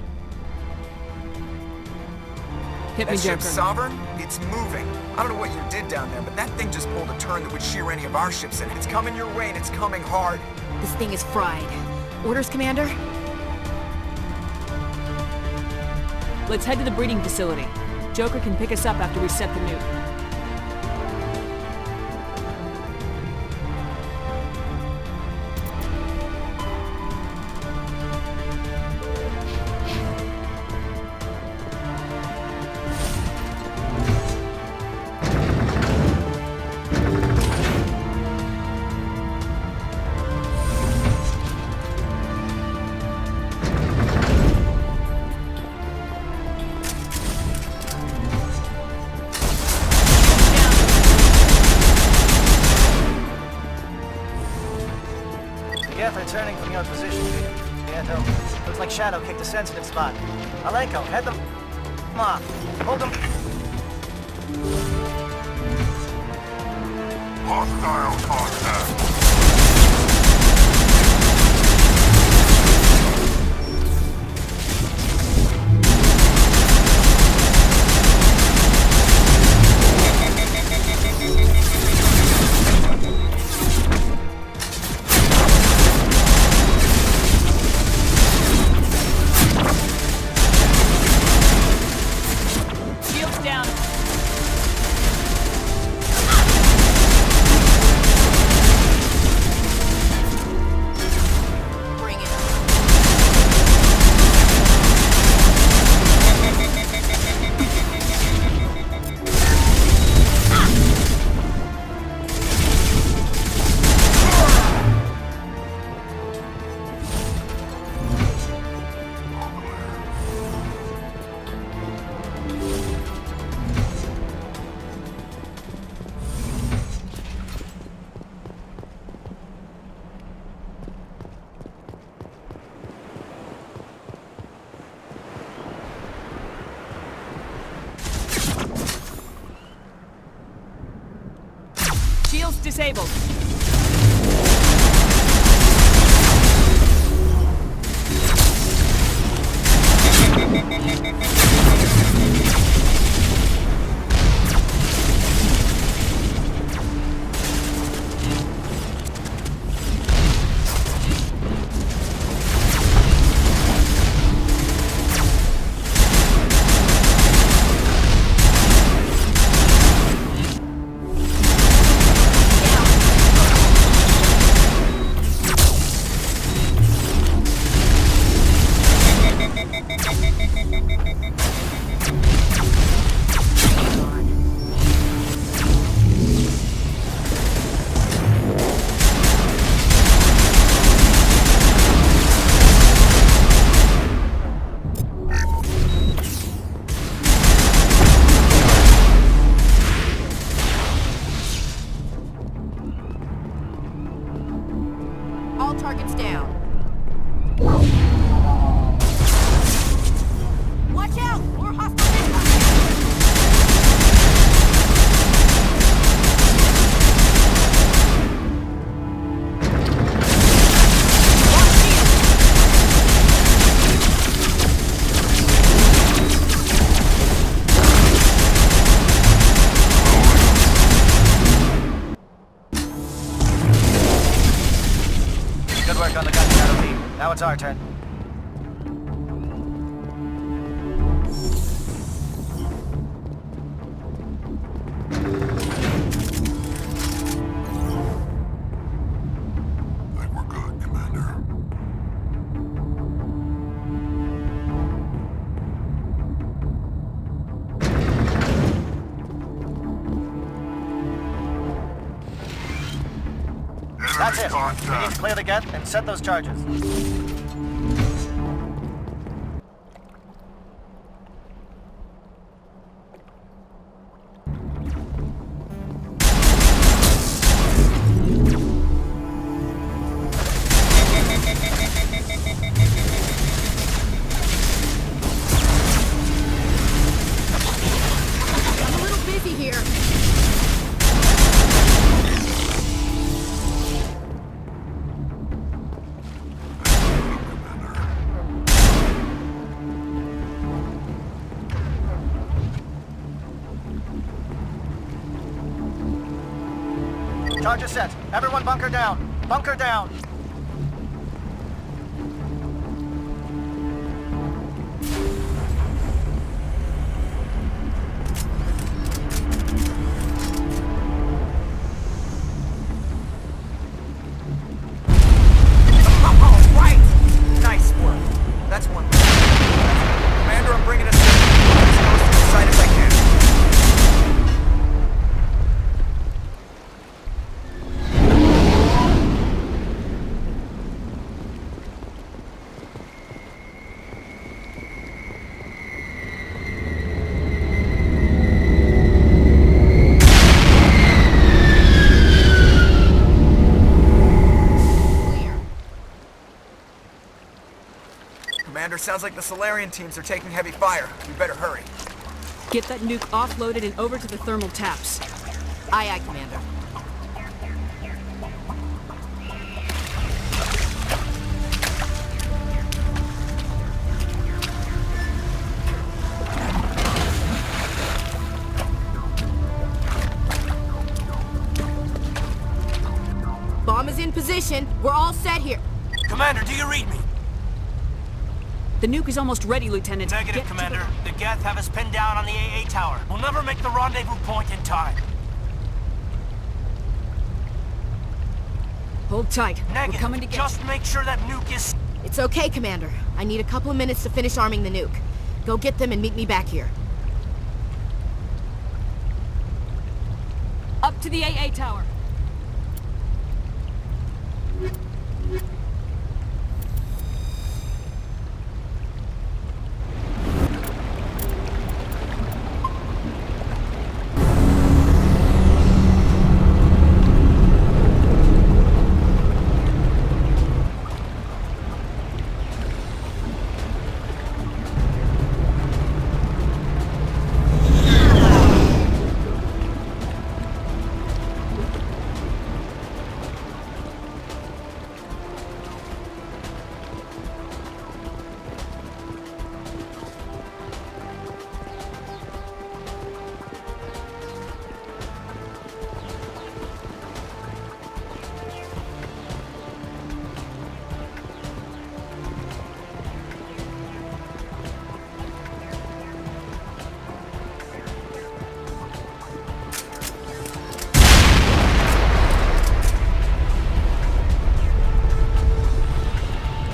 Hit me, That ship's Joker. Sovereign? It's moving. I don't know what you did down there, but that thing just pulled a turn that would shear any of our ships in. It's coming your way, and it's coming hard. This thing is fried. Orders, Commander? Let's head to the breeding facility. Joker can pick us up after we set the nuke. Yeah, returning from your position. Yeah, no. Looks like Shadow kicked a sensitive spot. Alenko, head them off. Hold them. Hostile contact. Shields down. Bring it. Shields disabled. our turn. I think we're good, Commander. That's it. We need to clear the gate and set those charges. I'm a little busy here. Charges set. Everyone bunker down. Bunker down. All right! Nice work. That's one. Commander, I'm bringing us in. As close to the site as I can. Commander, sounds like the Solarian teams are taking heavy fire. We better hurry. Get that nuke offloaded and over to the thermal taps. Aye, aye, Commander. Bomb is in position. We're all set here. Commander, do you read me? The nuke is almost ready, Lieutenant. Negative, Get Commander. The Geth have us pinned down on the AA tower. We'll never make the rendezvous point in time. Hold tight. Negative. We're coming to get Just make sure that nuke is... It's okay, Commander. I need a couple of minutes to finish arming the nuke. Go get them and meet me back here. Up to the AA tower.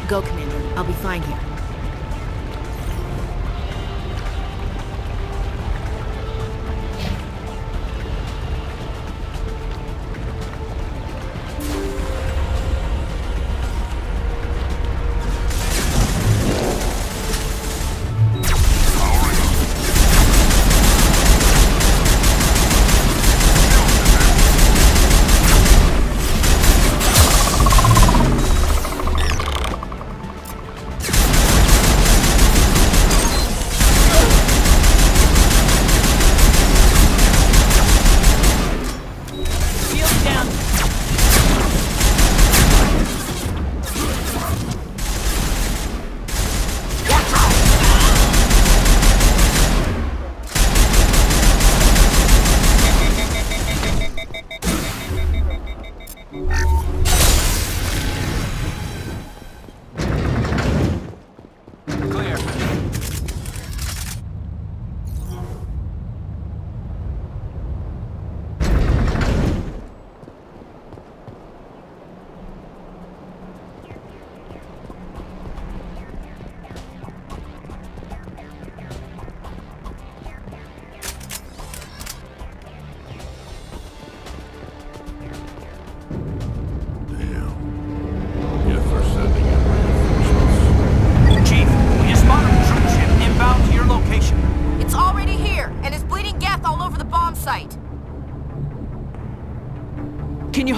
Go, Commander. I'll be fine here.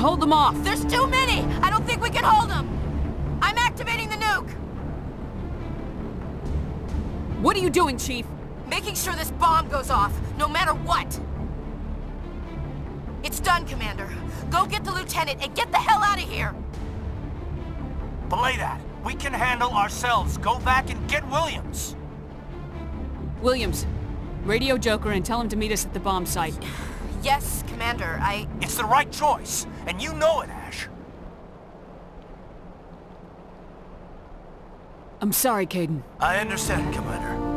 hold them off. There's too many! I don't think we can hold them! I'm activating the nuke! What are you doing, Chief? Making sure this bomb goes off, no matter what! It's done, Commander. Go get the lieutenant and get the hell out of here! Belay that. We can handle ourselves. Go back and get Williams. Williams, radio Joker and tell him to meet us at the bomb site. Yes, Commander, It's the right choice, and you know it, Ash. I'm sorry, Caden. I understand, Commander.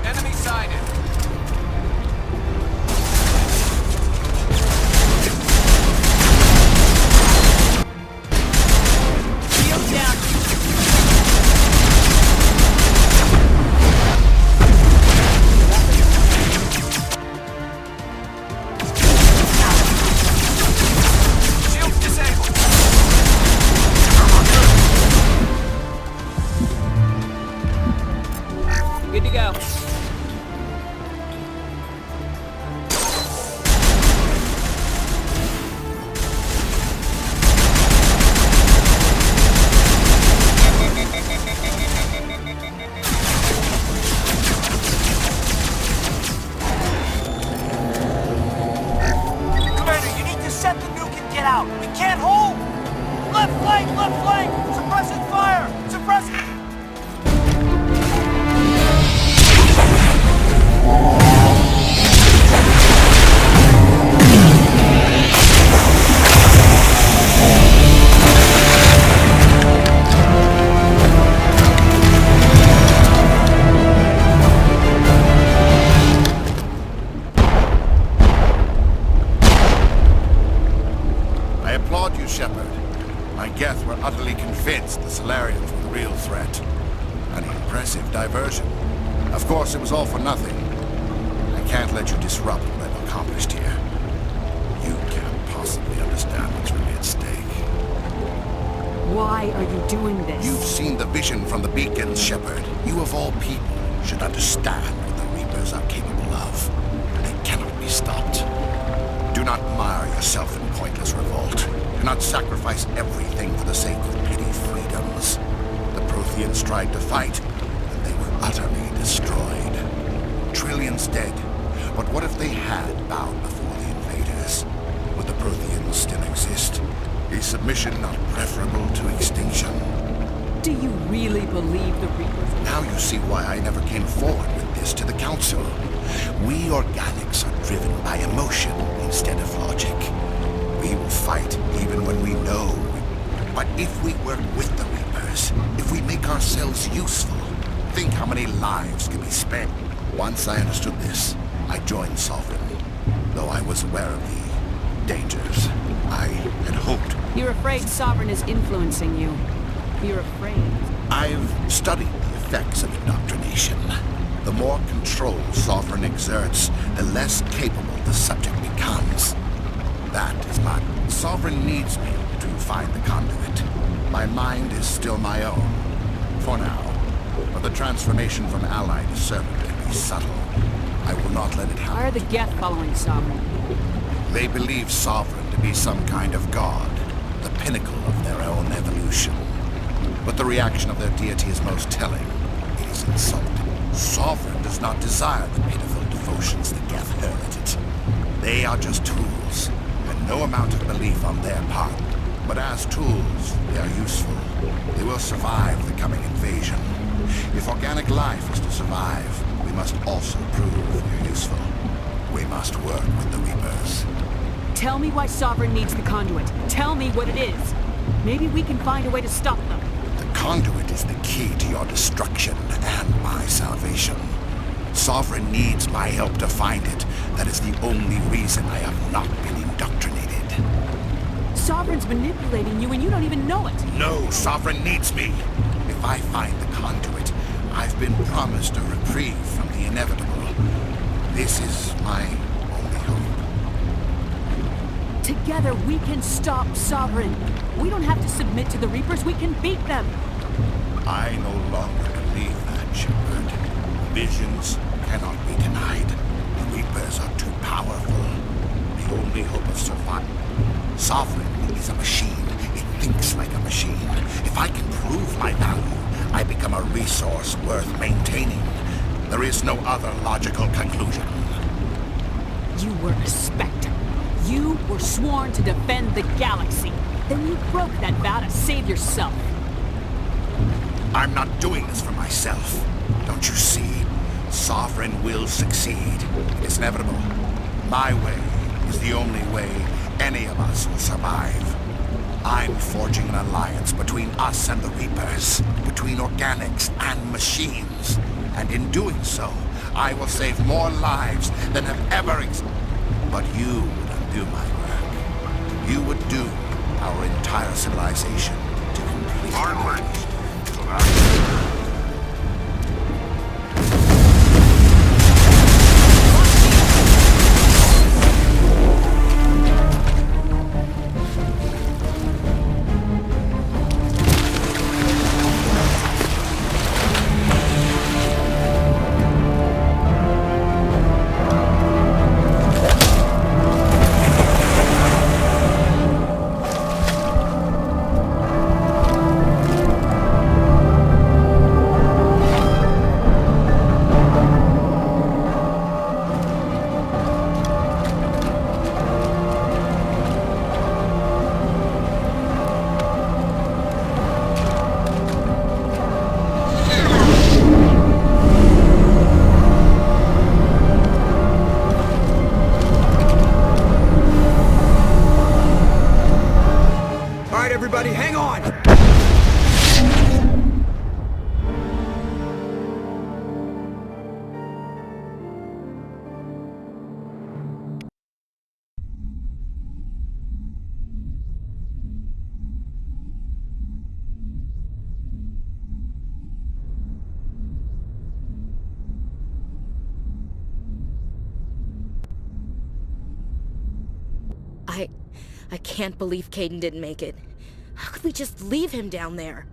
Enemy sighted. Shield down. Shields disabled. Good to go. Commander, you need to set the nuke and get out. We can't hold. Left flank, left flank. Suppressing fire. Suppressing. I applaud you, Shepard. My Geth were utterly convinced the Solarians were the real threat. An impressive diversion. Of course, it was all for nothing. I can't let you disrupt what I've accomplished here. You can't possibly understand what's really at stake. Why are you doing this? You've seen the vision from the beacons, Shepard. You of all people should understand what the Reapers are capable of. They cannot be stopped. Do not mire yourself in pointless revolt. Do not sacrifice everything for the sake of petty freedoms. The Protheans tried to fight, and they were utterly destroyed. Trillions dead. But what if they had bowed before the invaders? Would the Protheans still exist? Is submission not preferable to extinction? Do you really believe the Reapers? Now you see why I never came forward with this to the Council. We organics are driven by emotion instead of logic. We will fight even when we know. But if we work with the Reapers, if we make ourselves useful, think how many lives can be spared. Once I understood this, I joined Sovereign. Though I was aware of the dangers, I had hoped. You're afraid Sovereign is influencing you. You're afraid. I've studied the effects of indoctrination. The more control Sovereign exerts, the less capable the subject becomes. That is my... Sovereign needs me to find the conduit. My mind is still my own, for now. But the transformation from ally to servant can be subtle. I will not let it happen. Why are the Geth following Sovereign? They believe Sovereign to be some kind of god, the pinnacle of their own evolution. But the reaction of their deity is most telling. It is insulting. Sovereign does not desire the pitiful devotions the Geth hurl at it. They are just tools, and no amount of belief on their part. But as tools, they are useful. They will survive the coming invasion. If organic life is to survive, we must also prove we're useful. We must work with the Reapers. Tell me why Sovereign needs the conduit. Tell me what it is. Maybe we can find a way to stop them. The conduit is the key to your destruction and my salvation. Sovereign needs my help to find it. That is the only reason I have not been indoctrinated. Sovereign's manipulating you and you don't even know it. No, Sovereign needs me. If I find the conduit, I've been promised a reprieve from the inevitable. This is my only hope. Together we can stop Sovereign. We don't have to submit to the Reapers, we can beat them. I no longer believe that, Shepard. Visions cannot be denied. The Reapers are too powerful. The only hope of survival. Sovereign is a machine. It thinks like a machine. If I can prove my value, I become a resource worth maintaining. There is no other logical conclusion. You were a Spectre. You were sworn to defend the galaxy. Then you broke that vow to save yourself. I'm not doing this for myself. Don't you see? Sovereign will succeed. It's inevitable. My way is the only way any of us will survive. I'm forging an alliance between us and the Reapers, between organics and machines. And in doing so, I will save more lives than have ever existed. But you would undo my work. You would doom our entire civilization to complete ruin. Everybody, hang on! I can't believe Caden didn't make it. How could we just leave him down there?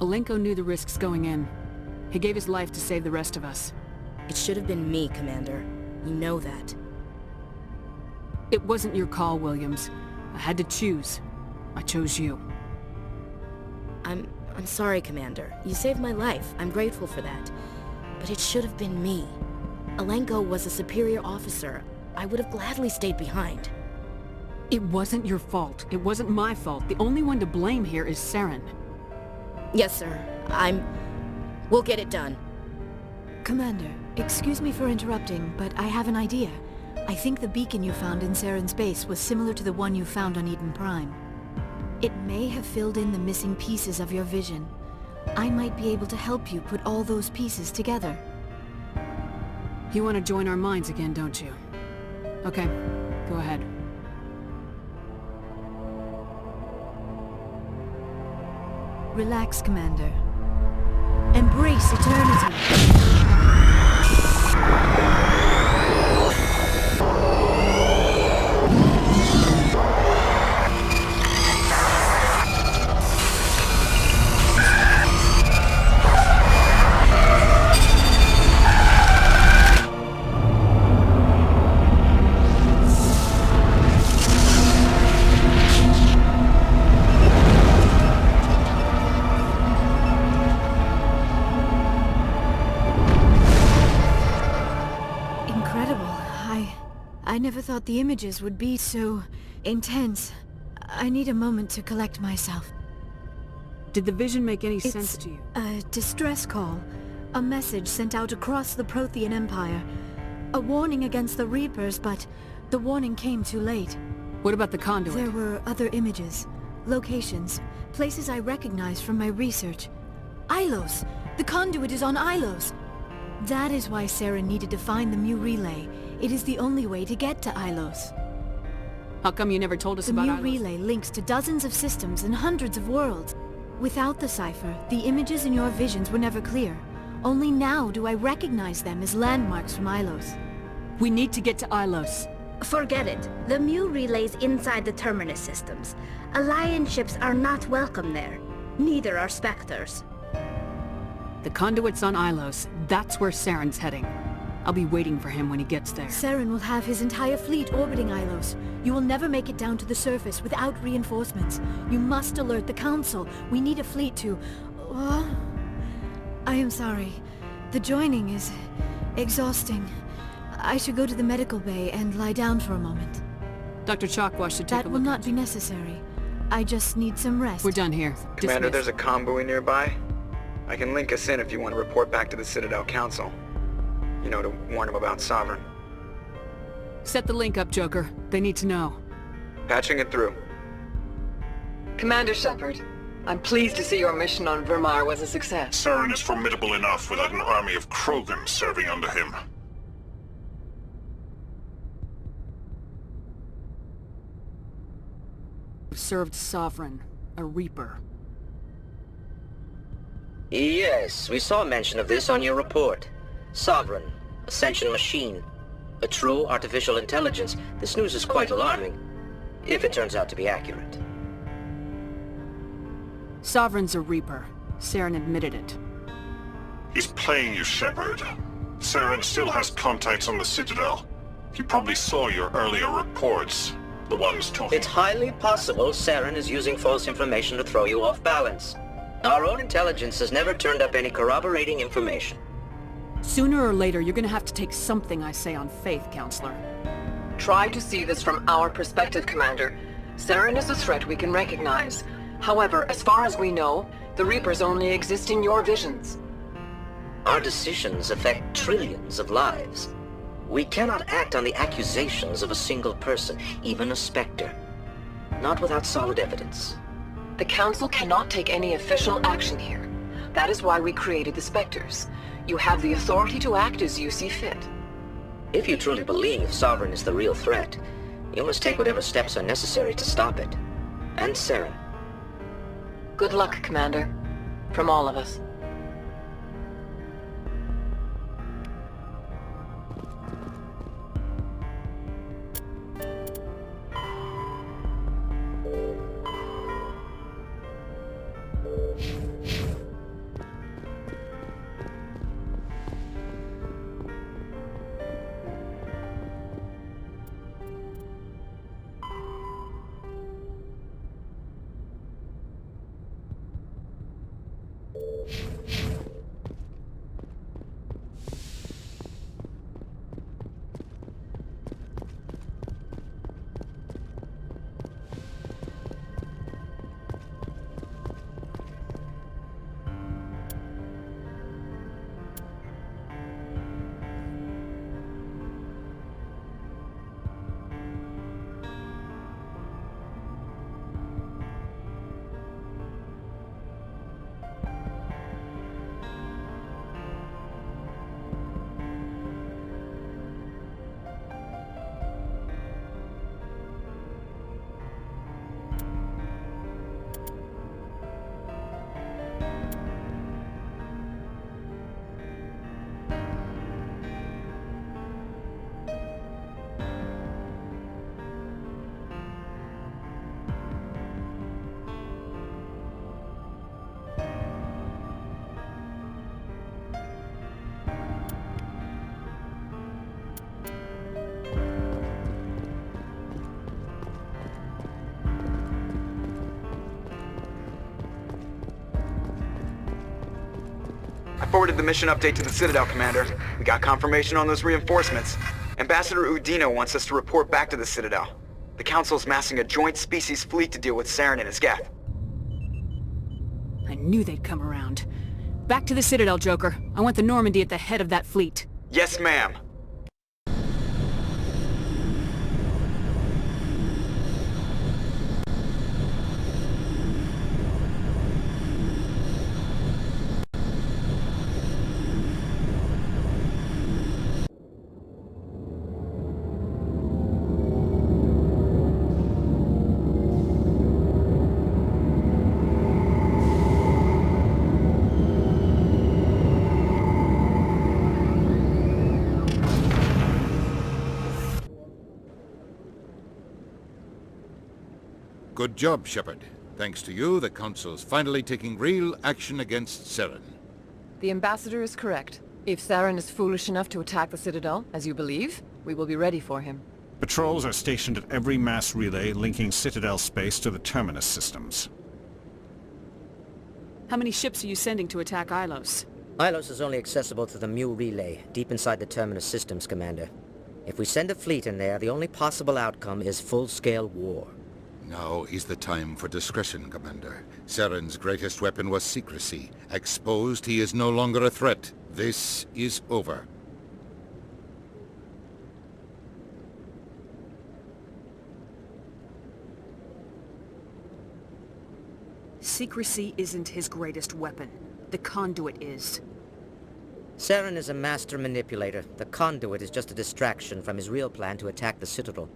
Alenko knew the risks going in. He gave his life to save the rest of us. It should have been me, Commander. You know that. It wasn't your call, Williams. I had to choose. I chose you. I'm sorry, Commander. You saved my life. I'm grateful for that. But it should have been me. Alenko was a superior officer. I would have gladly stayed behind. It wasn't your fault. It wasn't my fault. The only one to blame here is Saren. Yes, sir. We'll get it done. Commander, excuse me for interrupting, but I have an idea. I think the beacon you found in Saren's base was similar to the one you found on Eden Prime. It may have filled in the missing pieces of your vision. I might be able to help you put all those pieces together. You want to join our minds again, don't you? Okay, go ahead. Relax, Commander. Embrace eternity. I never thought the images would be so intense. I need a moment to collect myself. Did the vision make any sense to you? A distress call. A message sent out across the Prothean Empire. A warning against the Reapers, but the warning came too late. What about the conduit? There were other images, locations, places I recognized from my research. Ilos! The conduit is on Ilos! That is why Saren needed to find the Mu relay. It is the only way to get to Ilos. How come you never told us about The Ilos? Mu relay links to dozens of systems and hundreds of worlds. Without the cipher, the images in your visions were never clear. Only now do I recognize them as landmarks from Ilos. We need to get to Ilos. Forget it. The Mu relay's inside the Terminus systems. Alliance ships are not welcome there. Neither are Spectres. The conduit's on Ilos. That's where Saren's heading. I'll be waiting for him when he gets there. Saren will have his entire fleet orbiting Ilos. You will never make it down to the surface without reinforcements. You must alert the Council. We need a fleet to... I am sorry. The joining is exhausting. I should go to the medical bay and lie down for a moment. Dr. Chakwas should take a look. That will not be necessary. I just need some rest. We're done here. Commander, Dismissed. there's a convoy nearby. I can link us in if you want to report back to the Citadel Council. You know, to warn them about Sovereign. Set the link up, Joker. They need to know. Patching it through. Commander Shepard, I'm pleased to see your mission on Vermar was a success. Saren is formidable enough without an army of Krogan serving under him. Served Sovereign, a Reaper. Yes, we saw mention of this on your report. Sovereign, Ascension machine. A true artificial intelligence. This news is quite alarming, if it turns out to be accurate. Sovereign's a Reaper. Saren admitted it. He's playing you, Shepard. Saren still has contacts on the Citadel. He probably saw your earlier reports. The ones talking... It's highly possible Saren is using false information to throw you off balance. Our own intelligence has never turned up any corroborating information. Sooner or later, you're gonna have to take something I say on faith, Counselor. Try to see this from our perspective, Commander. Saren is a threat we can recognize. However, as far as we know, the Reapers only exist in your visions. Our decisions affect trillions of lives. We cannot act on the accusations of a single person, even a Spectre. Not without solid evidence. The Council cannot take any official action here. That is why we created the Spectres. You have the authority to act as you see fit. If you truly believe Sovereign is the real threat, you must take whatever steps are necessary to stop it. And Saren. Good luck, Commander. From all of us. I forwarded the mission update to the Citadel, Commander. We got confirmation on those reinforcements. Ambassador Udino wants us to report back to the Citadel. The Council's massing a joint species fleet to deal with Saren and his Geth. I knew they'd come around. Back to the Citadel, Joker. I want the Normandy at the head of that fleet. Yes, ma'am. Good job, Shepard. Thanks to you, the Council's finally taking real action against Saren. The Ambassador is correct. If Saren is foolish enough to attack the Citadel, as you believe, we will be ready for him. Patrols are stationed at every mass relay linking Citadel space to the Terminus systems. How many ships are you sending to attack Ilos? Ilos is only accessible to the ME relay, deep inside the Terminus systems, Commander. If we send a fleet in there, the only possible outcome is full-scale war. Now is the time for discretion, Commander. Saren's greatest weapon was secrecy. Exposed, he is no longer a threat. This is over. Secrecy isn't his greatest weapon. The conduit is. Saren is a master manipulator. The conduit is just a distraction from his real plan to attack the Citadel.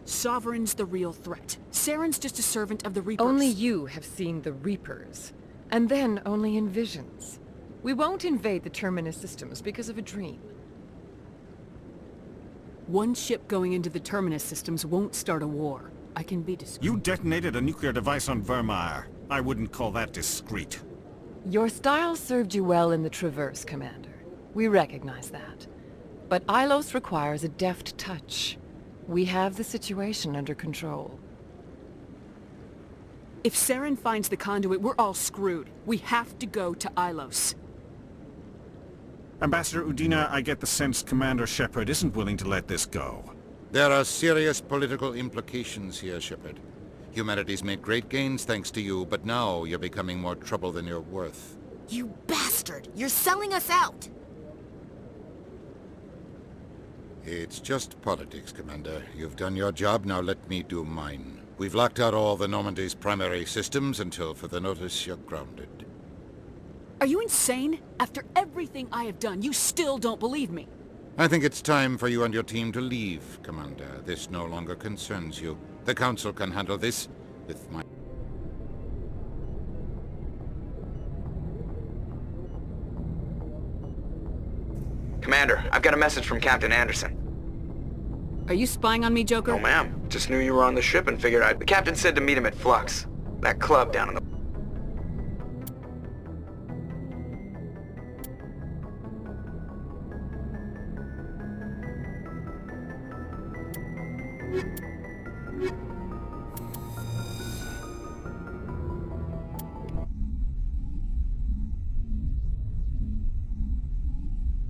Sovereign's the real threat. Saren's just a servant of the Reapers. Only you have seen the Reapers. And then only in visions. We won't invade the Terminus systems because of a dream. One ship going into the Terminus systems won't start a war. I can be discreet. You detonated a nuclear device on Vermeer. I wouldn't call that discreet. Your style served you well in the Traverse, Commander. We recognize that. But Ilos requires a deft touch. We have the situation under control. If Saren finds the conduit, we're all screwed. We have to go to Ilos. Ambassador Udina, I get the sense Commander Shepard isn't willing to let this go. There are serious political implications here, Shepard. Humanity's made great gains thanks to you, but now you're becoming more trouble than you're worth. You bastard! You're selling us out! It's just politics, Commander. You've done your job, now let me do mine. We've locked out all the Normandy's primary systems until further notice you're grounded. Are you insane? After everything I have done, you still don't believe me. I think it's time for you and your team to leave, Commander. This no longer concerns you. The Council can handle this with my... Commander, I've got a message from Captain Anderson. Are you spying on me, Joker? No, ma'am. Just knew you were on the ship and figured I'd... The captain said to meet him at Flux. That club down in the...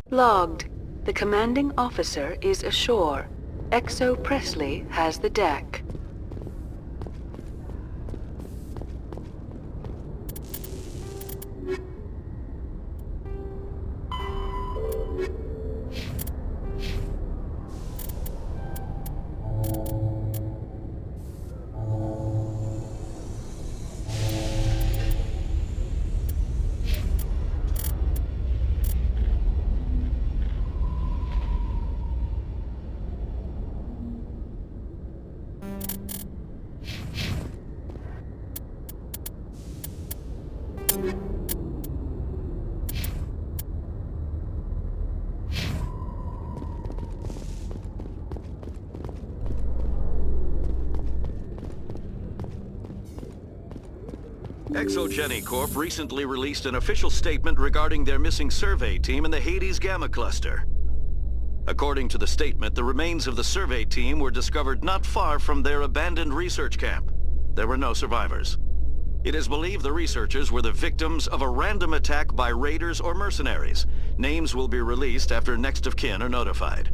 Logged. The commanding officer is ashore. Exo Presley has the deck. Exogeny Corp recently released an official statement regarding their missing survey team in the Hades Gamma Cluster. According to the statement, the remains of the survey team were discovered not far from their abandoned research camp. There were no survivors. It is believed the researchers were the victims of a random attack by raiders or mercenaries. Names will be released after next of kin are notified.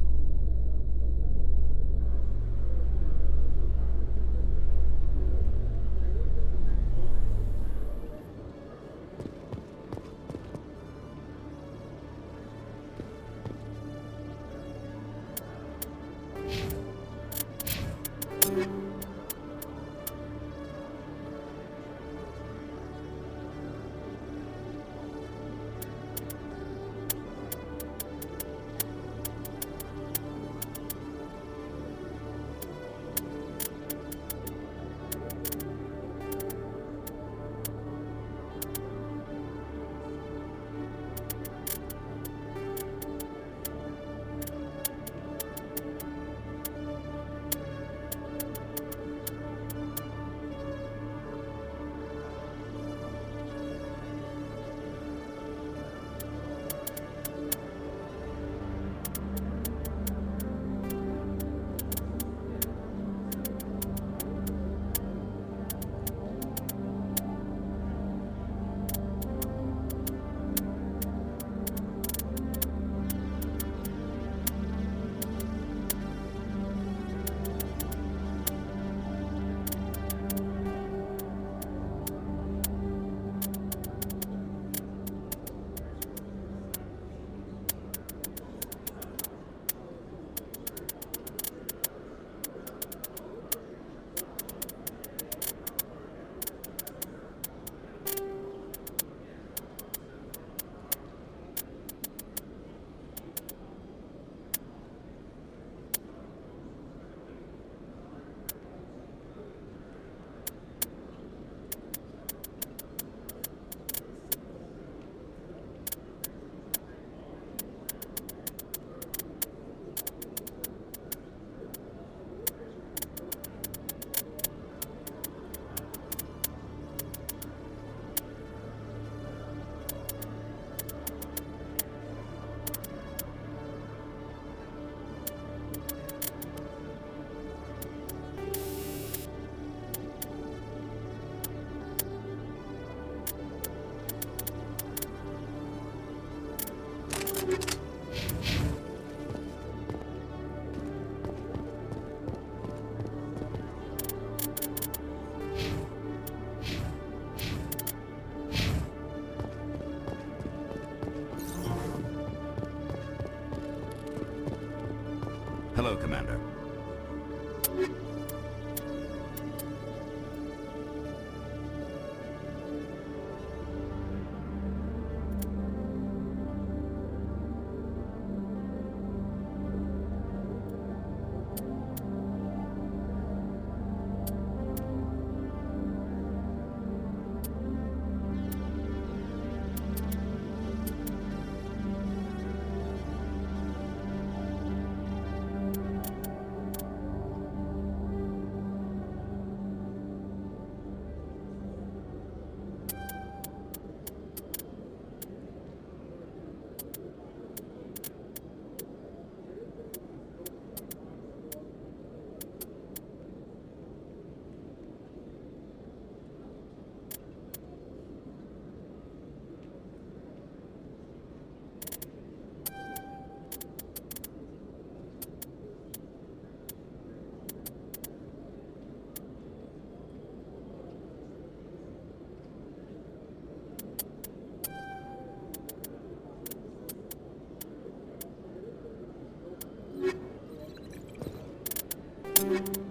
Commander.